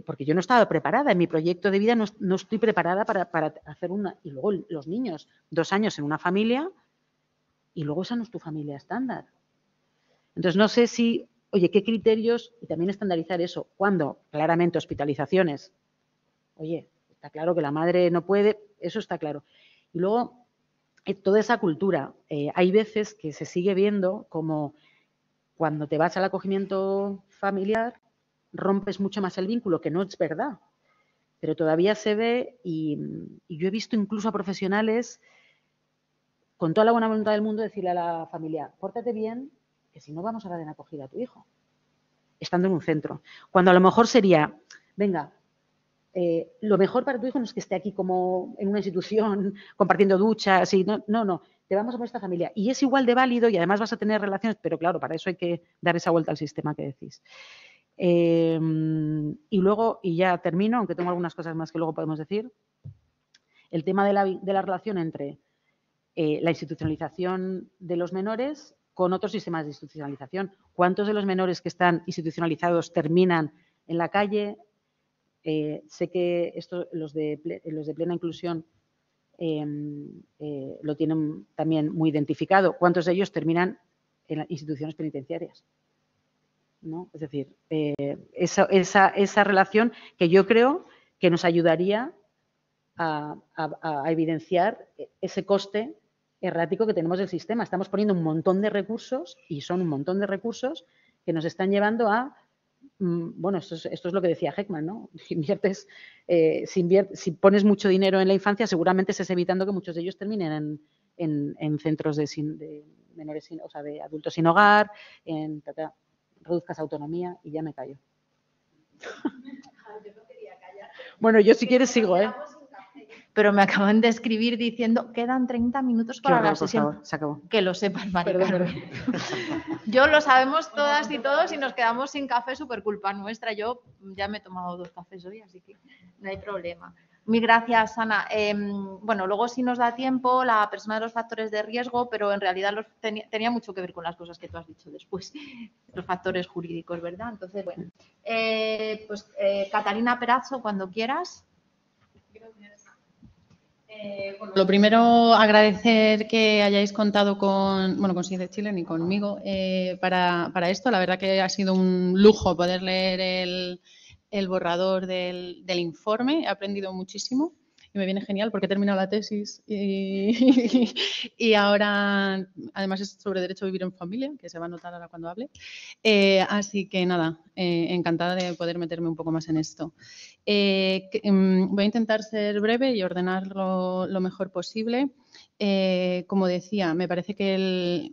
porque yo no estaba preparada, en mi proyecto de vida no estoy preparada para hacer una... Y luego los niños, 2 años en una familia y luego esa no es tu familia estándar. Entonces, no sé si, oye, qué criterios, y también estandarizar eso, cuando claramente hospitalizaciones, oye, está claro que la madre no puede, eso está claro. Y luego, toda esa cultura, hay veces que se sigue viendo como cuando te vas al acogimiento familiar, rompes mucho más el vínculo, que no es verdad. Pero todavía se ve y yo he visto incluso a profesionales con toda la buena voluntad del mundo decirle a la familia, pórtate bien, que si no vamos a dar en acogida a tu hijo, estando en un centro. Cuando a lo mejor sería, venga, lo mejor para tu hijo no es que esté aquí como en una institución compartiendo duchas, y no, te vamos a poner esta familia. Y es igual de válido y además vas a tener relaciones, pero claro, para eso hay que dar esa vuelta al sistema que decís. Y luego, y ya termino, aunque tengo algunas cosas más que luego podemos decir, el tema de la relación entre la institucionalización de los menores con otros sistemas de institucionalización. ¿Cuántos de los menores que están institucionalizados terminan en la calle? Sé que los de plena inclusión lo tienen también muy identificado. ¿Cuántos de ellos terminan en las instituciones penitenciarias? ¿No? Es decir, esa relación que yo creo que nos ayudaría a evidenciar ese coste errático que tenemos del sistema. Estamos poniendo un montón de recursos, y son un montón de recursos, que nos están llevando a, bueno, esto es lo que decía Heckman, ¿no? Si pones mucho dinero en la infancia, seguramente estés evitando que muchos de ellos terminen en centros de menores, o sea, de adultos sin hogar, reduzcas autonomía y ya me callo. Bueno, yo si quieres sigo, ¿eh? Pero me acaban de escribir diciendo quedan 30 minutos para la sesión. Por favor, se acabó. Que lo sepas, Mari Perdón. Carmen. Yo lo sabemos todas y todos y nos quedamos sin café, súper culpa nuestra. Yo ya me he tomado 2 cafés hoy, así que no hay problema. Mil gracias, Ana. Bueno, luego si nos da tiempo, la persona de los factores de riesgo, pero en realidad tenía mucho que ver con las cosas que tú has dicho después, los factores jurídicos, ¿verdad? Entonces, bueno, Catalina Perazo, cuando quieras. Bueno, lo primero, agradecer que hayáis contado con Save the Children y conmigo para esto. La verdad que ha sido un lujo poder leer el borrador del informe. He aprendido muchísimo y me viene genial porque he terminado la tesis y ahora, además, es sobre derecho a vivir en familia, que se va a notar ahora cuando hable. Así que nada, encantada de poder meterme un poco más en esto. Voy a intentar ser breve y ordenarlo lo mejor posible. Como decía, me parece que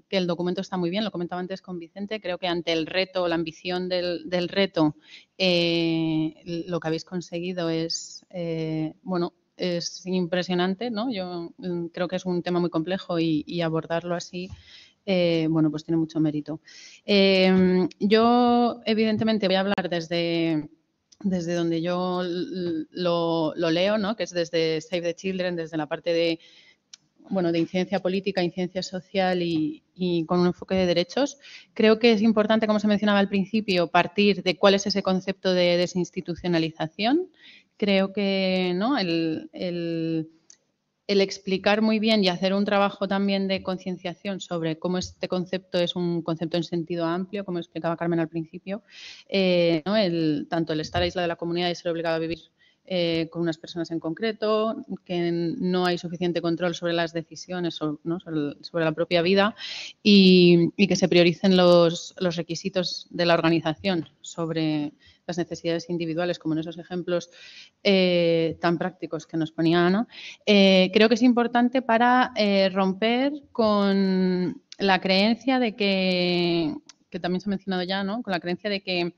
el documento está muy bien, lo comentaba antes con Vicente, creo que ante el reto, la ambición del reto, lo que habéis conseguido es, es impresionante, ¿no? Yo creo que es un tema muy complejo y abordarlo así, pues tiene mucho mérito. Yo, evidentemente, voy a hablar desde donde yo lo leo, ¿no? Que es desde Save the Children, desde la parte de incidencia política, incidencia social y con un enfoque de derechos. Creo que es importante, como se mencionaba al principio, partir de cuál es ese concepto de desinstitucionalización. Creo que, ¿no?, el explicar muy bien y hacer un trabajo también de concienciación sobre cómo este concepto es un concepto en sentido amplio, como explicaba Carmen al principio, ¿no? Tanto el estar aislado de la comunidad y ser obligado a vivir con unas personas en concreto, que no hay suficiente control sobre las decisiones, ¿no?, sobre la propia vida y que se prioricen los requisitos de la organización sobre las necesidades individuales, como en esos ejemplos tan prácticos que nos ponía Ana. Creo que es importante para romper con la creencia de que también se ha mencionado ya, ¿no?, con la creencia de que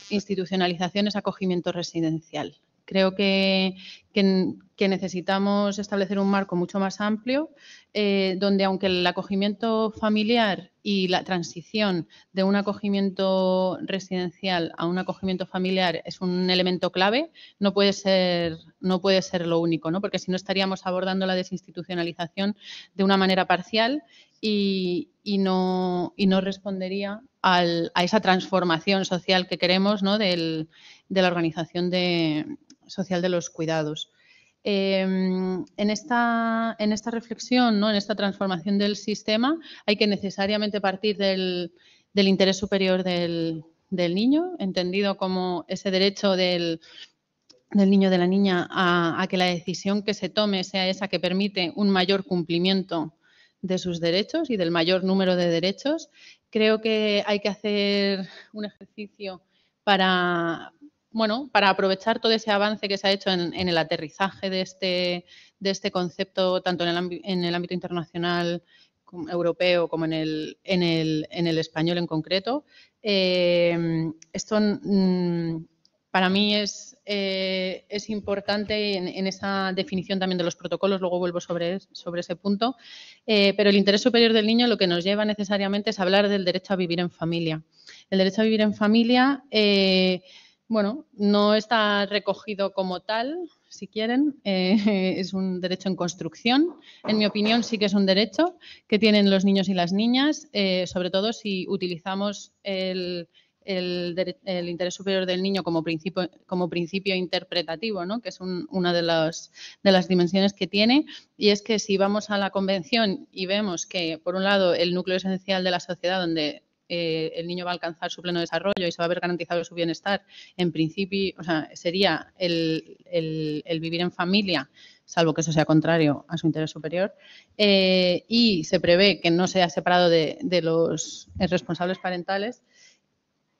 institucionalización es acogimiento residencial. Creo que necesitamos establecer un marco mucho más amplio donde, aunque el acogimiento familiar y la transición de un acogimiento residencial a un acogimiento familiar es un elemento clave, no puede ser lo único, ¿no? Porque si no estaríamos abordando la desinstitucionalización de una manera parcial y no respondería a esa transformación social que queremos, ¿no?, de la organización social de los cuidados. En esta reflexión, ¿no?, en esta transformación del sistema, hay que necesariamente partir del interés superior del niño, entendido como ese derecho del niño o de la niña a que la decisión que se tome sea esa que permite un mayor cumplimiento de sus derechos y del mayor número de derechos. Creo que hay que hacer un ejercicio para aprovechar todo ese avance que se ha hecho en el aterrizaje de este concepto, tanto en el ámbito internacional, europeo, como en el español en concreto. Esto para mí es importante en esa definición también de los protocolos, luego vuelvo sobre ese punto, pero el interés superior del niño lo que nos lleva necesariamente es hablar del derecho a vivir en familia. El derecho a vivir en familia, no está recogido como tal, si quieren, es un derecho en construcción. En mi opinión, sí que es un derecho que tienen los niños y las niñas, sobre todo si utilizamos el interés superior del niño como principio interpretativo, ¿no?, que es una de las dimensiones que tiene, y es que si vamos a la Convención y vemos que, por un lado, el núcleo esencial de la sociedad donde el niño va a alcanzar su pleno desarrollo y se va a ver garantizado su bienestar, en principio, sería el vivir en familia, salvo que eso sea contrario a su interés superior, y se prevé que no sea separado de los responsables parentales.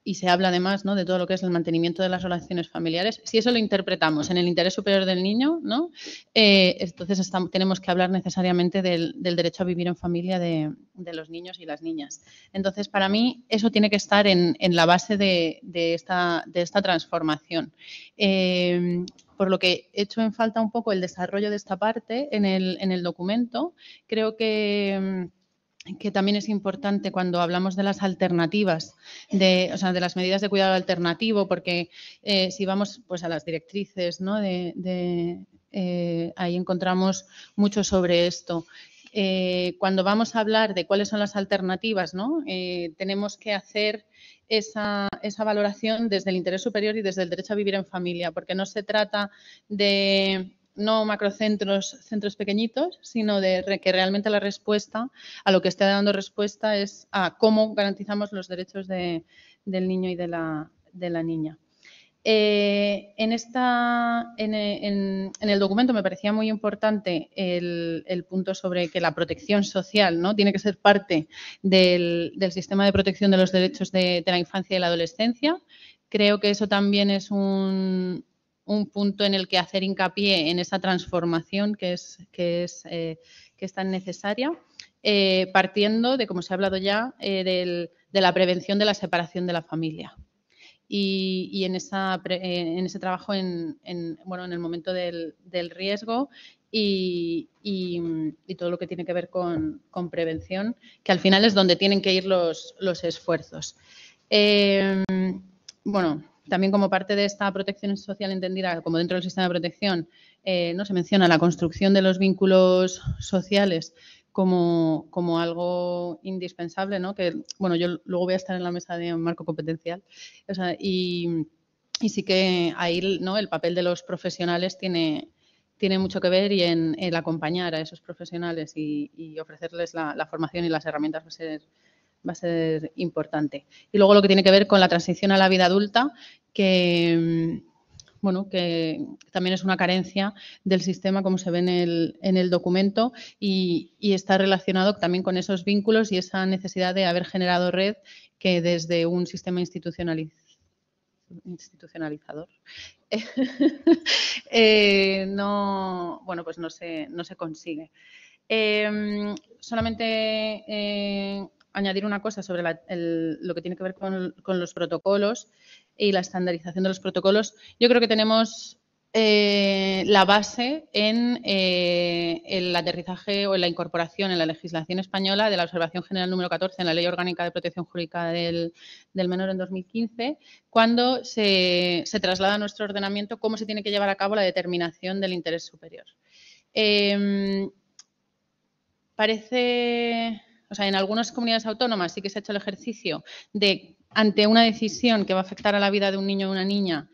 Y se habla además, ¿no?, de todo lo que es el mantenimiento de las relaciones familiares. Si eso lo interpretamos en el interés superior del niño, ¿no?, entonces tenemos que hablar necesariamente del derecho a vivir en familia de los niños y las niñas. Entonces, para mí, eso tiene que estar en la base de esta transformación. Por lo que he hecho en falta un poco el desarrollo de esta parte en el documento. Creo que también es importante cuando hablamos de las alternativas, de las medidas de cuidado alternativo, porque si vamos pues a las directrices, ¿no?, ahí encontramos mucho sobre esto. Cuando vamos a hablar de cuáles son las alternativas, ¿no?, tenemos que hacer esa valoración desde el interés superior y desde el derecho a vivir en familia, porque no se trata de no macrocentros, centros pequeñitos, sino de que realmente la respuesta a lo que esté dando respuesta es a cómo garantizamos los derechos del niño y de la niña. En el documento me parecía muy importante el punto sobre que la protección social, ¿no?, tiene que ser parte del sistema de protección de los derechos de la infancia y la adolescencia. Creo que eso también es un punto en el que hacer hincapié en esa transformación que es tan necesaria, partiendo de, como se ha hablado ya, de la prevención de la separación de la familia. Y en ese trabajo en el momento del riesgo y todo lo que tiene que ver con prevención, que al final es donde tienen que ir los esfuerzos. También como parte de esta protección social entendida como dentro del sistema de protección, no se menciona la construcción de los vínculos sociales como algo indispensable, ¿no?, que yo luego voy a estar en la mesa de un marco competencial, y sí que ahí, ¿no?, el papel de los profesionales tiene mucho que ver, y en el acompañar a esos profesionales y ofrecerles la formación y las herramientas va a ser importante. Y luego lo que tiene que ver con la transición a la vida adulta, que también es una carencia del sistema, como se ve en el documento, y está relacionado también con esos vínculos y esa necesidad de haber generado red que desde un sistema institucionalizador no se consigue. Solamente añadir una cosa sobre lo que tiene que ver con los protocolos y la estandarización de los protocolos. Yo creo que tenemos la base en el aterrizaje o en la incorporación en la legislación española de la Observación General número 14 en la Ley Orgánica de Protección Jurídica del Menor en 2015, cuando se traslada a nuestro ordenamiento cómo se tiene que llevar a cabo la determinación del interés superior. En algunas comunidades autónomas sí que se ha hecho el ejercicio de, ante una decisión que va a afectar a la vida de un niño o una niña,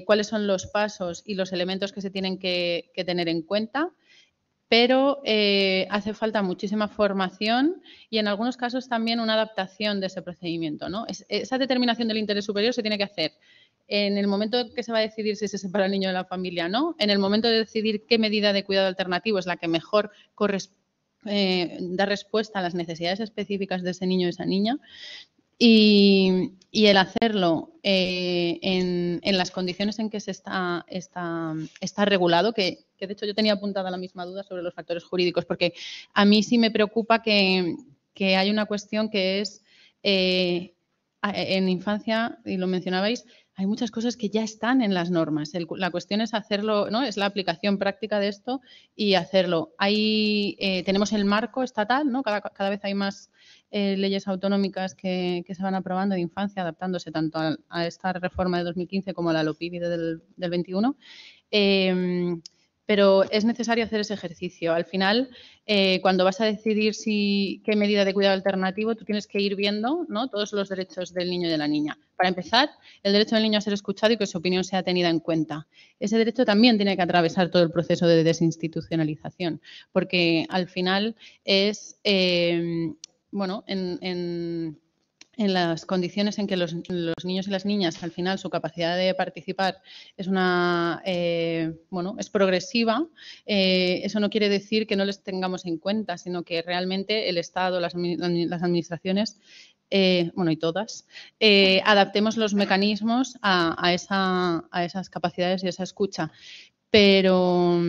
cuáles son los pasos y los elementos que se tienen que tener en cuenta, pero hace falta muchísima formación y en algunos casos también una adaptación de ese procedimiento, ¿no? Esa determinación del interés superior se tiene que hacer en el momento que se va a decidir si se separa el niño de la familia o no, en el momento de decidir qué medida de cuidado alternativo es la que mejor da respuesta a las necesidades específicas de ese niño o esa niña, y el hacerlo en las condiciones en que se está regulado, que de hecho yo tenía apuntada la misma duda sobre los factores jurídicos, porque a mí sí me preocupa que hay una cuestión que es en infancia, y lo mencionabais, hay muchas cosas que ya están en las normas. La cuestión es hacerlo, ¿no?, es la aplicación práctica de esto y hacerlo. Tenemos el marco estatal, ¿no? Cada vez hay más leyes autonómicas que se van aprobando de infancia, adaptándose tanto a esta reforma de 2015 como a la LOPIVI del 21. Pero es necesario hacer ese ejercicio. Al final, cuando vas a decidir qué medida de cuidado alternativo, tú tienes que ir viendo, ¿no?, todos los derechos del niño y de la niña. Para empezar, el derecho del niño a ser escuchado y que su opinión sea tenida en cuenta. Ese derecho también tiene que atravesar todo el proceso de desinstitucionalización, porque al final es, en en las condiciones en que los niños y las niñas, al final, su capacidad de participar es es progresiva, eso no quiere decir que no les tengamos en cuenta, sino que realmente el Estado, las administraciones, y todas, adaptemos los mecanismos a esas capacidades y a esa escucha. Pero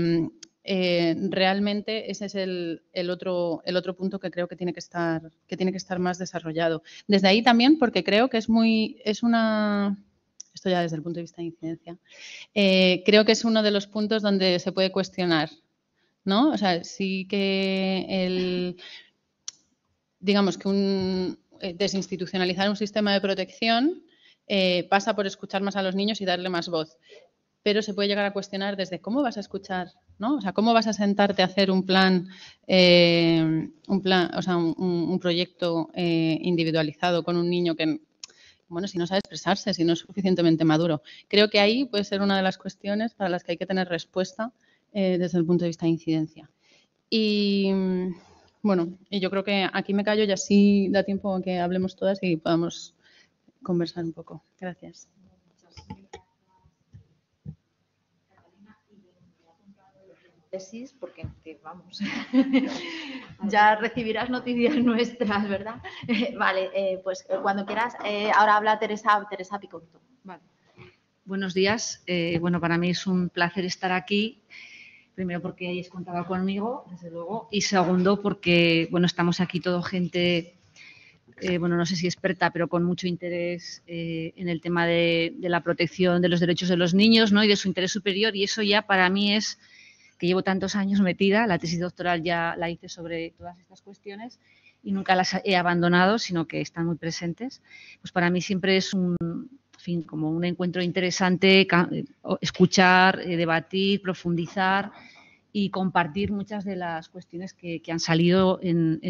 realmente ese es el otro punto que creo que tiene que estar más desarrollado. Desde ahí también, porque creo que esto ya desde el punto de vista de incidencia, creo que es uno de los puntos donde se puede cuestionar, ¿no? O sea, sí que digamos que desinstitucionalizar un sistema de protección pasa por escuchar más a los niños y darle más voz. Pero se puede llegar a cuestionar desde cómo vas a escuchar, ¿no? O sea, cómo vas a sentarte a hacer un proyecto individualizado con un niño que, si no sabe expresarse, si no es suficientemente maduro. Creo que ahí puede ser una de las cuestiones para las que hay que tener respuesta desde el punto de vista de incidencia. Y yo creo que aquí me callo y así da tiempo a que hablemos todas y podamos conversar un poco. Gracias. Porque vamos, ya recibirás noticias nuestras, ¿verdad? Vale, pues cuando quieras, ahora habla Teresa Picotto. Vale. Buenos días. Para mí es un placer estar aquí. Primero porque hayáis contado conmigo, desde luego, y segundo porque, estamos aquí todo gente, no sé si experta, pero con mucho interés en el tema de la protección de los derechos de los niños, ¿no? Y de su interés superior, y eso ya para mí es que llevo tantos años metida, la tesis doctoral ya la hice sobre todas estas cuestiones y nunca las he abandonado, sino que están muy presentes. Pues para mí siempre es como un encuentro interesante escuchar, debatir, profundizar y compartir muchas de las cuestiones que han salido en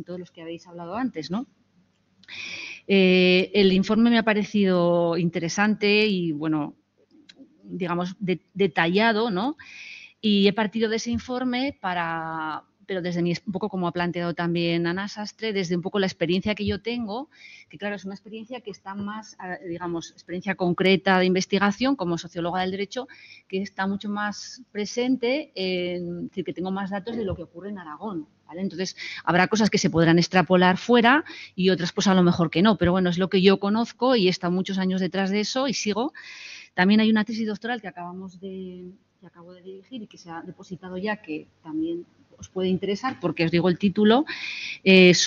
todos los que habéis hablado antes, ¿no? El informe me ha parecido interesante y, digamos, detallado, ¿no? Y he partido de ese informe pero desde un poco como ha planteado también Ana Sastre, desde un poco la experiencia que yo tengo, que claro, es una experiencia que está más, digamos, experiencia concreta de investigación como socióloga del derecho, que está mucho más presente, es decir, que tengo más datos de lo que ocurre en Aragón, ¿vale? Entonces, habrá cosas que se podrán extrapolar fuera y otras pues a lo mejor que no, pero es lo que yo conozco y he estado muchos años detrás de eso y sigo. También hay una tesis doctoral que acabo de dirigir y que se ha depositado ya, que también os puede interesar porque os digo el título, es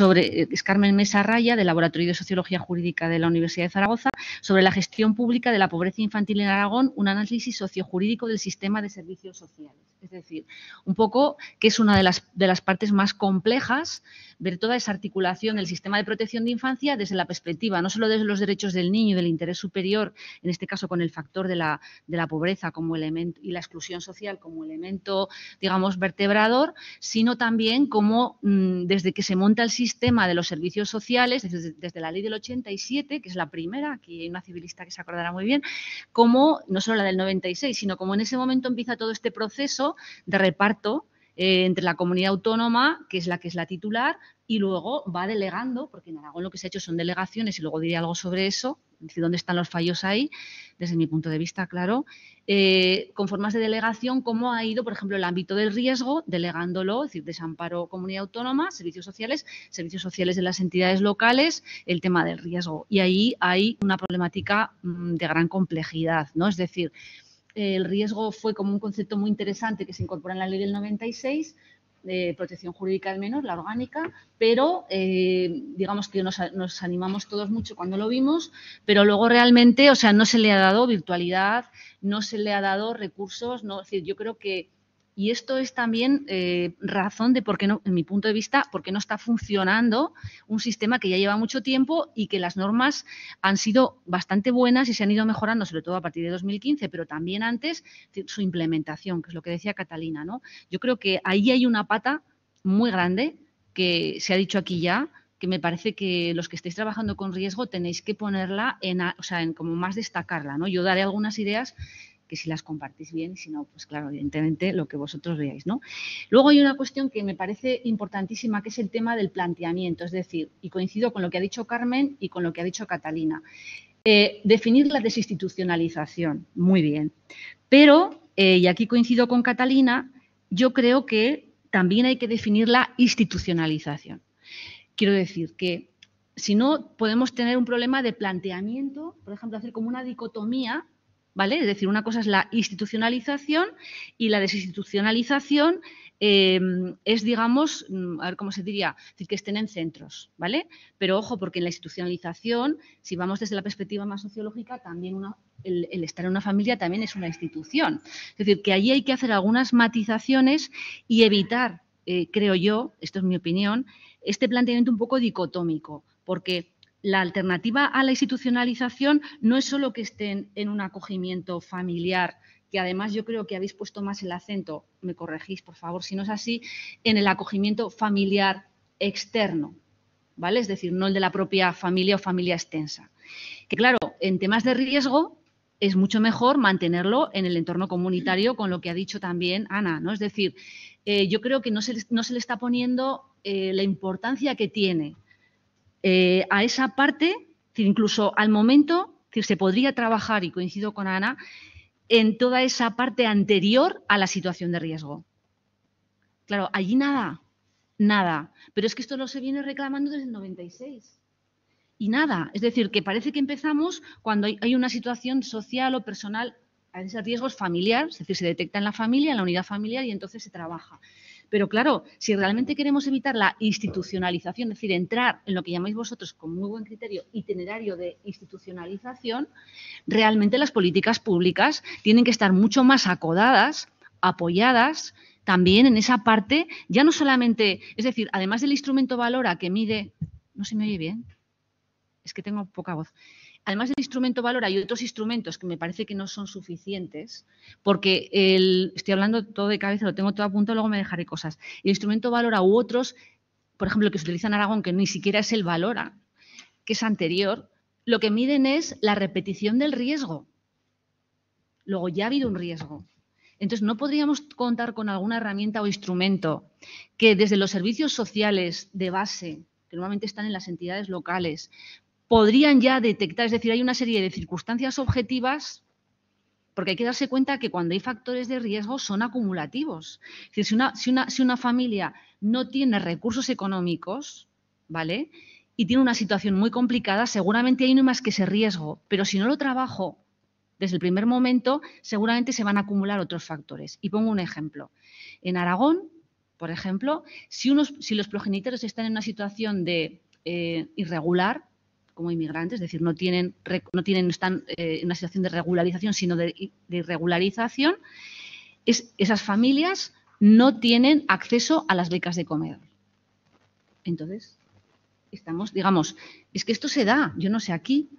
Carmen Mesa Raya, del Laboratorio de Sociología Jurídica de la Universidad de Zaragoza, sobre la gestión pública de la pobreza infantil en Aragón, un análisis sociojurídico del sistema de servicios sociales. Es decir, un poco que es una de las partes más complejas, ver toda esa articulación del sistema de protección de infancia desde la perspectiva, no solo desde los derechos del niño y del interés superior, en este caso con el factor de la pobreza como elemento y la exclusión social como elemento, digamos, vertebrador, sino también como desde que se monta el sistema de los servicios sociales, desde la ley del 87, que es la primera, aquí hay una civilista que se acordará muy bien, como no solo la del 96, sino como en ese momento empieza todo este proceso de reparto entre la comunidad autónoma, que es la titular, y luego va delegando, porque en Aragón lo que se ha hecho son delegaciones, y luego diré algo sobre eso, es decir, dónde están los fallos ahí, desde mi punto de vista, claro, con formas de delegación, cómo ha ido, por ejemplo, el ámbito del riesgo, delegándolo, es decir, desamparo comunidad autónoma, servicios sociales de las entidades locales, el tema del riesgo. Y ahí hay una problemática de gran complejidad, ¿no? Es decir, el riesgo fue como un concepto muy interesante que se incorpora en la ley del 96, de protección jurídica del menor, la orgánica, pero digamos que nos animamos todos mucho cuando lo vimos, pero luego realmente, no se le ha dado virtualidad, no se le ha dado recursos, no, es decir, yo creo que, y esto es también razón de por qué no, en mi punto de vista, por qué no está funcionando un sistema que ya lleva mucho tiempo y que las normas han sido bastante buenas y se han ido mejorando, sobre todo a partir de 2015, pero también antes su implementación, que es lo que decía Catalina, ¿no? Yo creo que ahí hay una pata muy grande que se ha dicho aquí ya, que me parece que los que estáis trabajando con riesgo tenéis que ponerla en como más destacarla, ¿no? Yo daré algunas ideas que si las compartís bien, y si no, pues claro, evidentemente lo que vosotros veáis, ¿no? Luego hay una cuestión que me parece importantísima, que es el tema del planteamiento, es decir, y coincido con lo que ha dicho Carmen y con lo que ha dicho Catalina. Definir la desinstitucionalización, muy bien. Pero, y aquí coincido con Catalina, yo creo que también hay que definir la institucionalización. Quiero decir que si no, podemos tener un problema de planteamiento, por ejemplo, hacer como una dicotomía, ¿vale? Es decir, una cosa es la institucionalización y la desinstitucionalización es, digamos, a ver cómo se diría, es decir, que estén en centros, ¿vale? Pero ojo, porque en la institucionalización, si vamos desde la perspectiva más sociológica, también el estar en una familia también es una institución. Es decir, que allí hay que hacer algunas matizaciones y evitar, creo yo, esto es mi opinión, este planteamiento un poco dicotómico, porque la alternativa a la institucionalización no es solo que estén en un acogimiento familiar, que además yo creo que habéis puesto más el acento, me corregís por favor si no es así, en el acogimiento familiar externo, ¿vale? Es decir, no el de la propia familia o familia extensa. Que claro, en temas de riesgo es mucho mejor mantenerlo en el entorno comunitario, con lo que ha dicho también Ana, ¿no? Es decir, yo creo que no se le está poniendo la importancia que tiene a esa parte, incluso al momento, se podría trabajar, y coincido con Ana, en toda esa parte anterior a la situación de riesgo. Claro, allí nada, nada. Pero es que esto lo se viene reclamando desde el 96. Y nada, es decir, que parece que empezamos cuando hay una situación social o personal, a veces riesgos familiares, es decir, se detecta en la familia, en la unidad familiar, y entonces se trabaja. Pero claro, si realmente queremos evitar la institucionalización, es decir, entrar en lo que llamáis vosotros con muy buen criterio itinerario de institucionalización, realmente las políticas públicas tienen que estar mucho más acodadas, apoyadas también en esa parte, ya no solamente, es decir, además del instrumento Valora que mide, ¿no se me oye bien? Es que tengo poca voz. Además del instrumento Valora hay otros instrumentos que me parece que no son suficientes, porque estoy hablando todo de cabeza, lo tengo todo apuntado, luego me dejaré cosas. El instrumento Valora u otros, por ejemplo, el que se utiliza en Aragón, que ni siquiera es el Valora, que es anterior, lo que miden es la repetición del riesgo. Luego ya ha habido un riesgo. Entonces, ¿no podríamos contar con alguna herramienta o instrumento que desde los servicios sociales de base, que normalmente están en las entidades locales, podrían ya detectar, es decir, hay una serie de circunstancias objetivas, porque hay que darse cuenta que cuando hay factores de riesgo son acumulativos. Es decir, si una familia no tiene recursos económicos, ¿vale?, y tiene una situación muy complicada, seguramente hay no más que ese riesgo, pero si no lo trabajo desde el primer momento, seguramente se van a acumular otros factores. Y pongo un ejemplo. En Aragón, por ejemplo, si los progenitores están en una situación de irregular, como inmigrantes, es decir, no están en una situación de regularización, sino de irregularización, esas familias no tienen acceso a las becas de comedor. Entonces, estamos, digamos, es que esto se da, yo no sé aquí,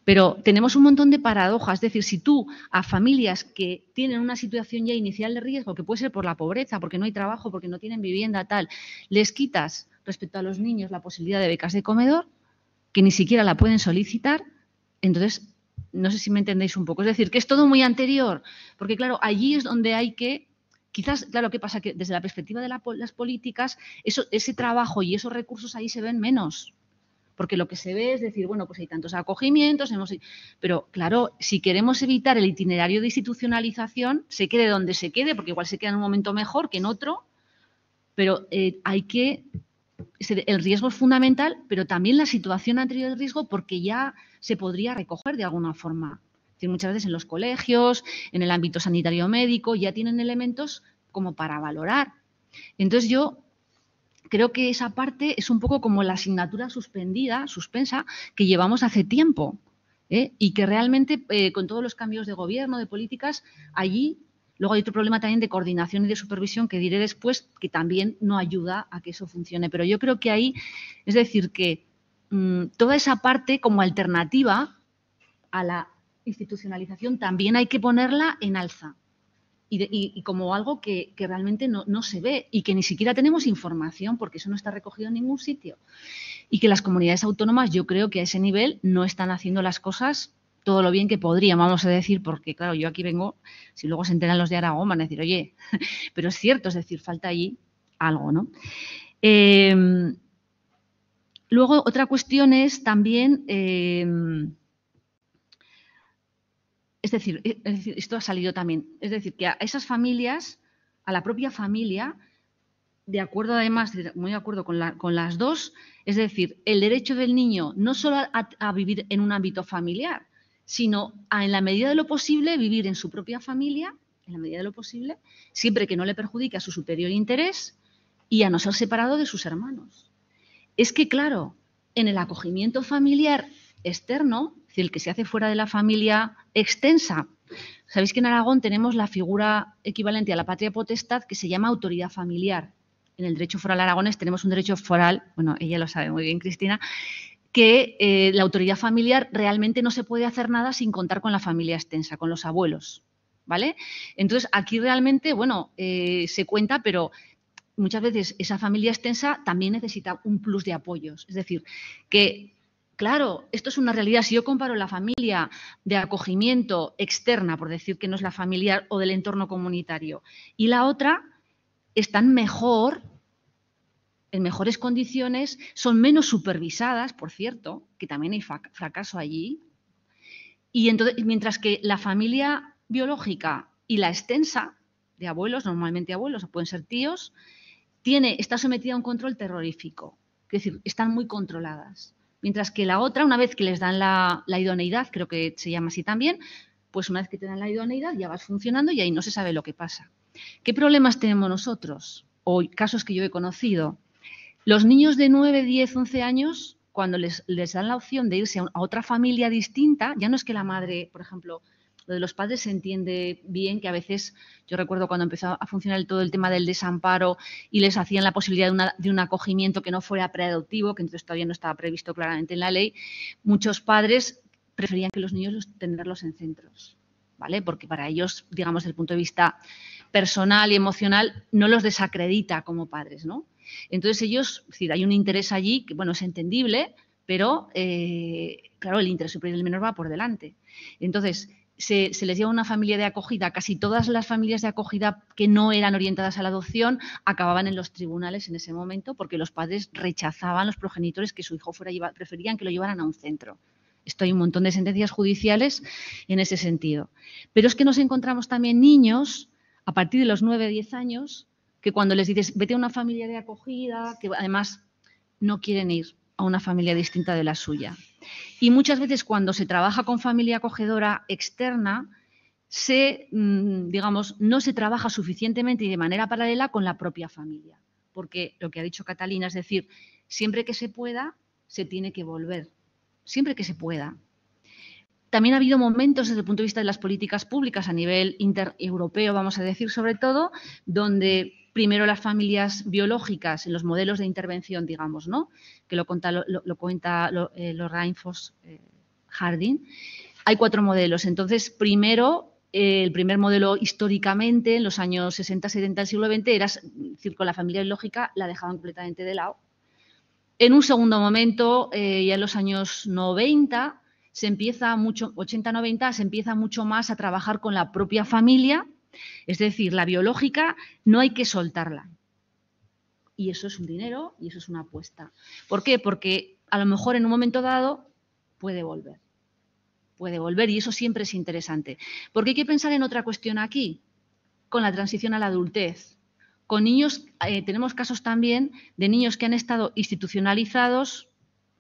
pero tenemos un montón de paradojas. Es decir, si tú a familias que tienen una situación ya inicial de riesgo, que puede ser por la pobreza, porque no hay trabajo, porque no tienen vivienda, tal, les quitas respecto a los niños la posibilidad de becas de comedor, que ni siquiera la pueden solicitar, entonces, no sé si me entendéis un poco. Es decir, que es todo muy anterior, porque claro, allí es donde hay que, quizás, claro, ¿qué pasa? Que desde la perspectiva de las políticas, ese trabajo y esos recursos ahí se ven menos, porque lo que se ve es decir, bueno, pues hay tantos acogimientos, pero claro, si queremos evitar el itinerario de institucionalización, se quede donde se quede, porque igual se queda en un momento mejor que en otro, pero el riesgo es fundamental, pero también la situación anterior del riesgo, porque ya se podría recoger de alguna forma. Es decir, muchas veces en los colegios, en el ámbito sanitario médico, ya tienen elementos como para valorar. Entonces yo creo que esa parte es un poco como la asignatura suspensa, que llevamos hace tiempo, y que realmente con todos los cambios de gobierno, de políticas, allí. Luego hay otro problema también de coordinación y de supervisión que diré después, que también no ayuda a que eso funcione. Pero yo creo que ahí, es decir, que toda esa parte como alternativa a la institucionalización también hay que ponerla en alza. Y como algo que realmente no se ve y que ni siquiera tenemos información, porque eso no está recogido en ningún sitio. Y que las comunidades autónomas, yo creo que a ese nivel no están haciendo las cosas todo lo bien que podrían, vamos a decir, porque claro, yo aquí vengo, si luego se enteran los de Aragón van a decir, oye, pero es cierto, es decir, falta allí algo, ¿no? Luego, otra cuestión es también, es decir, esto ha salido también, es decir, que a esas familias, a la propia familia, de acuerdo además, muy de acuerdo con las dos, es decir, el derecho del niño no solo a vivir en un ámbito familiar, sino a, en la medida de lo posible, vivir en su propia familia, en la medida de lo posible, siempre que no le perjudique a su superior interés y a no ser separado de sus hermanos. Es que, claro, en el acogimiento familiar externo, es decir, el que se hace fuera de la familia extensa, sabéis que en Aragón tenemos la figura equivalente a la patria potestad que se llama autoridad familiar. En el derecho foral aragonés tenemos un derecho foral, bueno, ella lo sabe muy bien, Cristina, que la autoridad familiar realmente no se puede hacer nada sin contar con la familia extensa, con los abuelos, ¿vale? Entonces, aquí realmente, bueno, se cuenta, pero muchas veces esa familia extensa también necesita un plus de apoyos. Es decir, que, claro, esto es una realidad. Si yo comparo la familia de acogimiento externa, por decir que no es la familiar o del entorno comunitario, y la otra, están mejor, en mejores condiciones, son menos supervisadas, por cierto, que también hay fracaso allí. Y entonces, mientras que la familia biológica y la extensa, de abuelos, normalmente abuelos, o pueden ser tíos, está sometida a un control terrorífico. Es decir, están muy controladas. Mientras que la otra, una vez que les dan la idoneidad, creo que se llama así también, pues una vez que te dan la idoneidad ya vas funcionando y ahí no se sabe lo que pasa. ¿Qué problemas tenemos nosotros? O casos que yo he conocido. Los niños de 9, 10, 11 años, cuando les dan la opción de irse a otra familia distinta, ya no es que la madre, por ejemplo, lo de los padres se entiende bien, que a veces, yo recuerdo cuando empezó a funcionar todo el tema del desamparo y les hacían la posibilidad de un acogimiento que no fuera preadoptivo, que entonces todavía no estaba previsto claramente en la ley, muchos padres preferían que los niños tenerlos en centros, ¿vale? Porque para ellos, digamos, desde el punto de vista personal y emocional, no los desacredita como padres, ¿no? Entonces ellos, es decir, hay un interés allí que, bueno, es entendible, pero, claro, el interés superior del menor va por delante. Entonces, se les lleva una familia de acogida. Casi todas las familias de acogida que no eran orientadas a la adopción acababan en los tribunales en ese momento porque los padres rechazaban, los progenitores, que su hijo preferían que lo llevaran a un centro. Esto hay un montón de sentencias judiciales en ese sentido. Pero es que nos encontramos también niños, a partir de los 9, 10 años, que cuando les dices, vete a una familia de acogida, que además no quieren ir a una familia distinta de la suya. Y muchas veces cuando se trabaja con familia acogedora externa, digamos, no se trabaja suficientemente y de manera paralela con la propia familia. Porque lo que ha dicho Catalina, es decir, siempre que se pueda, se tiene que volver. Siempre que se pueda. También ha habido momentos desde el punto de vista de las políticas públicas a nivel intereuropeo, vamos a decir, sobre todo, donde primero las familias biológicas en los modelos de intervención, digamos, ¿no? Que lo cuenta Lorraine Foss Harding. Hay 4 modelos. Entonces, primero, el primer modelo históricamente, en los años 60, 70 del siglo XX, era, es decir, con la familia biológica la dejaban completamente de lado. En un segundo momento, ya en los años 90, 80-90, se empieza mucho más a trabajar con la propia familia, es decir, la biológica no hay que soltarla. Y eso es un dinero y eso es una apuesta. ¿Por qué? Porque a lo mejor en un momento dado puede volver. Puede volver y eso siempre es interesante. Porque hay que pensar en otra cuestión aquí, con la transición a la adultez. Con niños, tenemos casos también de niños que han estado institucionalizados,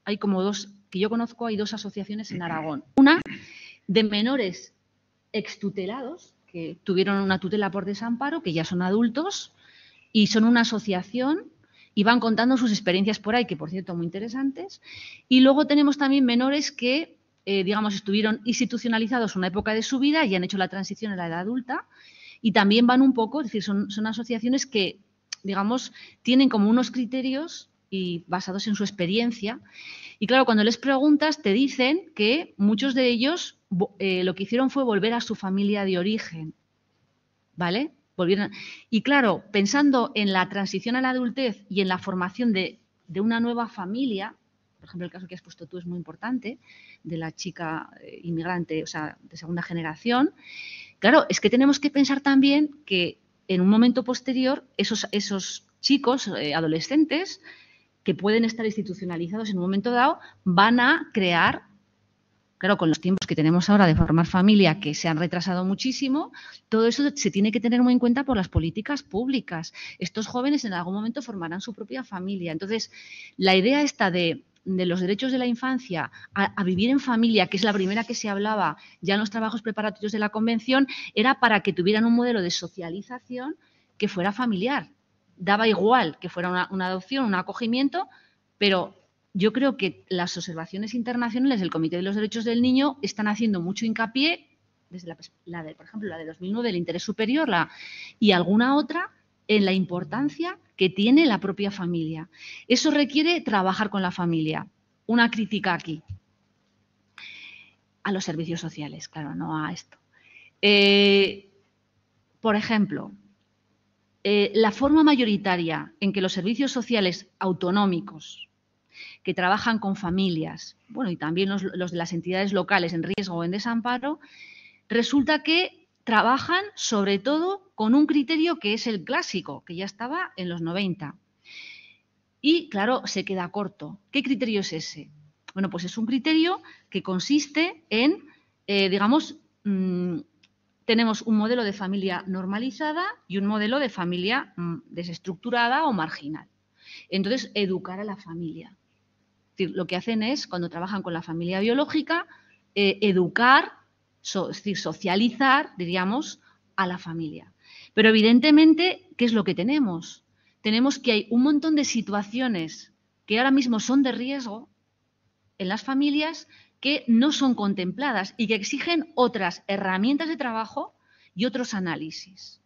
hay como 2, que yo conozco, hay 2 asociaciones en Aragón. Una de menores extutelados, que tuvieron una tutela por desamparo, que ya son adultos, y son una asociación y van contando sus experiencias por ahí, que por cierto muy interesantes. Y luego tenemos también menores que, digamos, estuvieron institucionalizados una época de su vida y han hecho la transición a la edad adulta, y también van un poco, es decir, son asociaciones que, digamos, tienen como unos criterios y basados en su experiencia. Y claro, cuando les preguntas, te dicen que muchos de ellos lo que hicieron fue volver a su familia de origen, ¿vale? Y claro, pensando en la transición a la adultez y en la formación de una nueva familia, por ejemplo, el caso que has puesto tú es muy importante, de la chica inmigrante, o sea, de segunda generación. Claro, es que tenemos que pensar también que en un momento posterior esos chicos, adolescentes, que pueden estar institucionalizados en un momento dado, van a crear, claro, con los tiempos que tenemos ahora de formar familia, que se han retrasado muchísimo, todo eso se tiene que tener muy en cuenta por las políticas públicas. Estos jóvenes en algún momento formarán su propia familia. Entonces, la idea esta de los derechos de la infancia a vivir en familia, que es la primera que se hablaba ya en los trabajos preparatorios de la Convención, era para que tuvieran un modelo de socialización que fuera familiar. Daba igual que fuera una adopción, un acogimiento, pero yo creo que las observaciones internacionales del Comité de los Derechos del Niño están haciendo mucho hincapié, desde por ejemplo, la de 2009, el interés superior, y alguna otra, en la importancia que tiene la propia familia. Eso requiere trabajar con la familia. Una crítica aquí. A los servicios sociales, claro, no a esto. Por ejemplo, la forma mayoritaria en que los servicios sociales autonómicos que trabajan con familias, bueno, y también los de las entidades locales en riesgo o en desamparo, resulta que trabajan sobre todo con un criterio que es el clásico, que ya estaba en los 90. Y, claro, se queda corto. ¿Qué criterio es ese? Bueno, pues es un criterio que consiste en, digamos, tenemos un modelo de familia normalizada y un modelo de familia desestructurada o marginal. Entonces, educar a la familia. Es decir, lo que hacen es, cuando trabajan con la familia biológica, educar, es decir, socializar, diríamos, a la familia. Pero evidentemente, ¿qué es lo que tenemos? Tenemos que hay un montón de situaciones que ahora mismo son de riesgo en las familias que no son contempladas y que exigen otras herramientas de trabajo y otros análisis.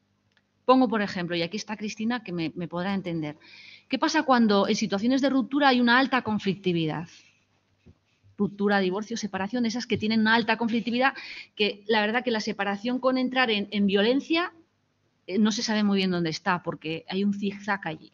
Pongo, por ejemplo, y aquí está Cristina que me podrá entender, ¿qué pasa cuando en situaciones de ruptura hay una alta conflictividad? Ruptura, divorcio, separación, esas que tienen una alta conflictividad, que la verdad que la separación con entrar en violencia no se sabe muy bien dónde está, porque hay un zigzag allí.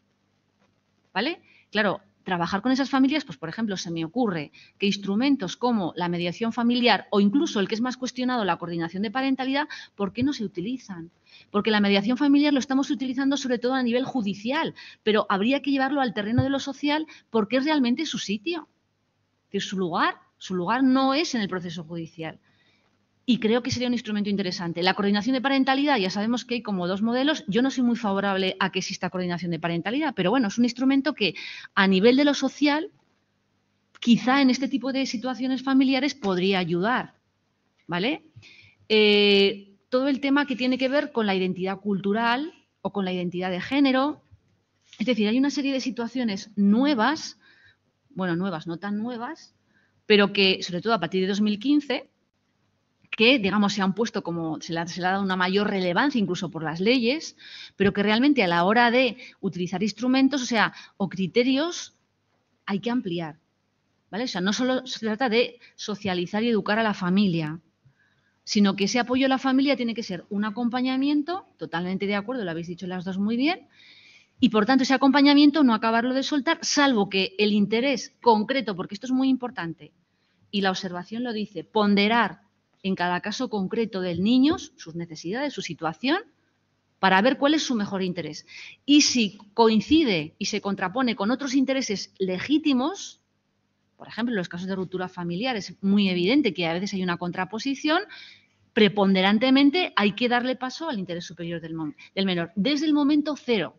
¿Vale? Claro, trabajar con esas familias, pues por ejemplo, se me ocurre que instrumentos como la mediación familiar o incluso el que es más cuestionado, la coordinación de parentalidad, ¿por qué no se utilizan? Porque la mediación familiar lo estamos utilizando sobre todo a nivel judicial, pero habría que llevarlo al terreno de lo social porque es realmente su sitio. Es decir, su lugar no es en el proceso judicial. Y creo que sería un instrumento interesante. La coordinación de parentalidad, ya sabemos que hay como dos modelos. Yo no soy muy favorable a que exista coordinación de parentalidad, pero bueno, es un instrumento que a nivel de lo social, quizá en este tipo de situaciones familiares podría ayudar, ¿vale? Todo el tema que tiene que ver con la identidad cultural o con la identidad de género. Es decir, hay una serie de situaciones nuevas, bueno, nuevas, no tan nuevas, pero que, sobre todo a partir de 2015, que, digamos, se han puesto como, se le ha dado una mayor relevancia incluso por las leyes, pero que realmente a la hora de utilizar instrumentos, o sea, o criterios, hay que ampliar, ¿vale? O sea, no solo se trata de socializar y educar a la familia, sino que ese apoyo a la familia tiene que ser un acompañamiento, totalmente de acuerdo, lo habéis dicho las dos muy bien, y por tanto ese acompañamiento no acabarlo de soltar, salvo que el interés concreto, porque esto es muy importante, y la observación lo dice, ponderar en cada caso concreto del niño, sus necesidades, su situación, para ver cuál es su mejor interés. Y si coincide y se contrapone con otros intereses legítimos, por ejemplo, en los casos de ruptura familiar es muy evidente que a veces hay una contraposición, preponderantemente hay que darle paso al interés superior del menor, desde el momento cero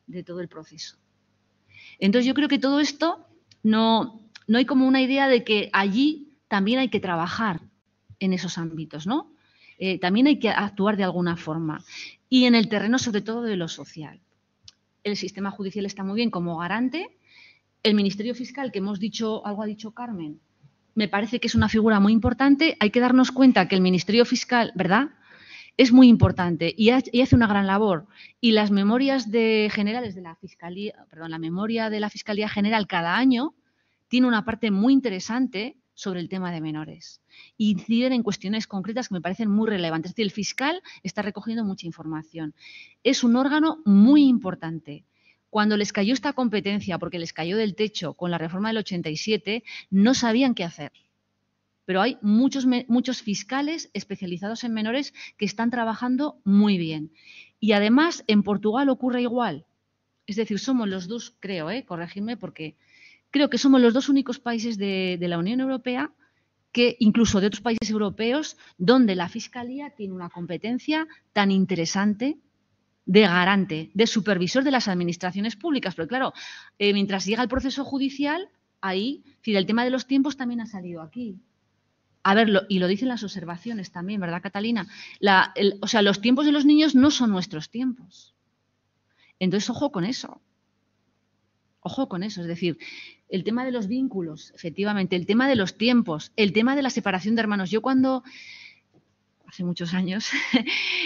de todo el proceso. Entonces yo creo que todo esto no hay como una idea de que allí también hay que trabajar en esos ámbitos, ¿no? También hay que actuar de alguna forma. Y en el terreno, sobre todo, de lo social. El sistema judicial está muy bien como garante. El Ministerio Fiscal, que hemos dicho, algo ha dicho Carmen, me parece que es una figura muy importante. Hay que darnos cuenta que el Ministerio Fiscal, ¿verdad?, es muy importante y hace una gran labor. Y las memorias generales de la Fiscalía, la memoria de la Fiscalía General cada año tiene una parte muy interesante sobre el tema de menores. Inciden en cuestiones concretas que me parecen muy relevantes. Es decir, el fiscal está recogiendo mucha información. Es un órgano muy importante. cuando les cayó esta competencia, porque les cayó del techo con la reforma del 87, no sabían qué hacer. Pero hay muchos fiscales especializados en menores que están trabajando muy bien. Y además en Portugal ocurre igual. Es decir, somos los dos, creo, corregidme, porque creo que somos los dos únicos países de la Unión Europea, que incluso de otros países europeos, donde la Fiscalía tiene una competencia tan interesante de garante, de supervisor de las administraciones públicas. Pero claro, mientras llega el proceso judicial, ahí, el tema de los tiempos también ha salido aquí. A ver, y lo dicen las observaciones también, ¿verdad, Catalina? O sea, los tiempos de los niños no son nuestros tiempos. Entonces, ojo con eso. Ojo con eso. Es decir, el tema de los vínculos, efectivamente, el tema de los tiempos, el tema de la separación de hermanos. Yo cuando, hace muchos años,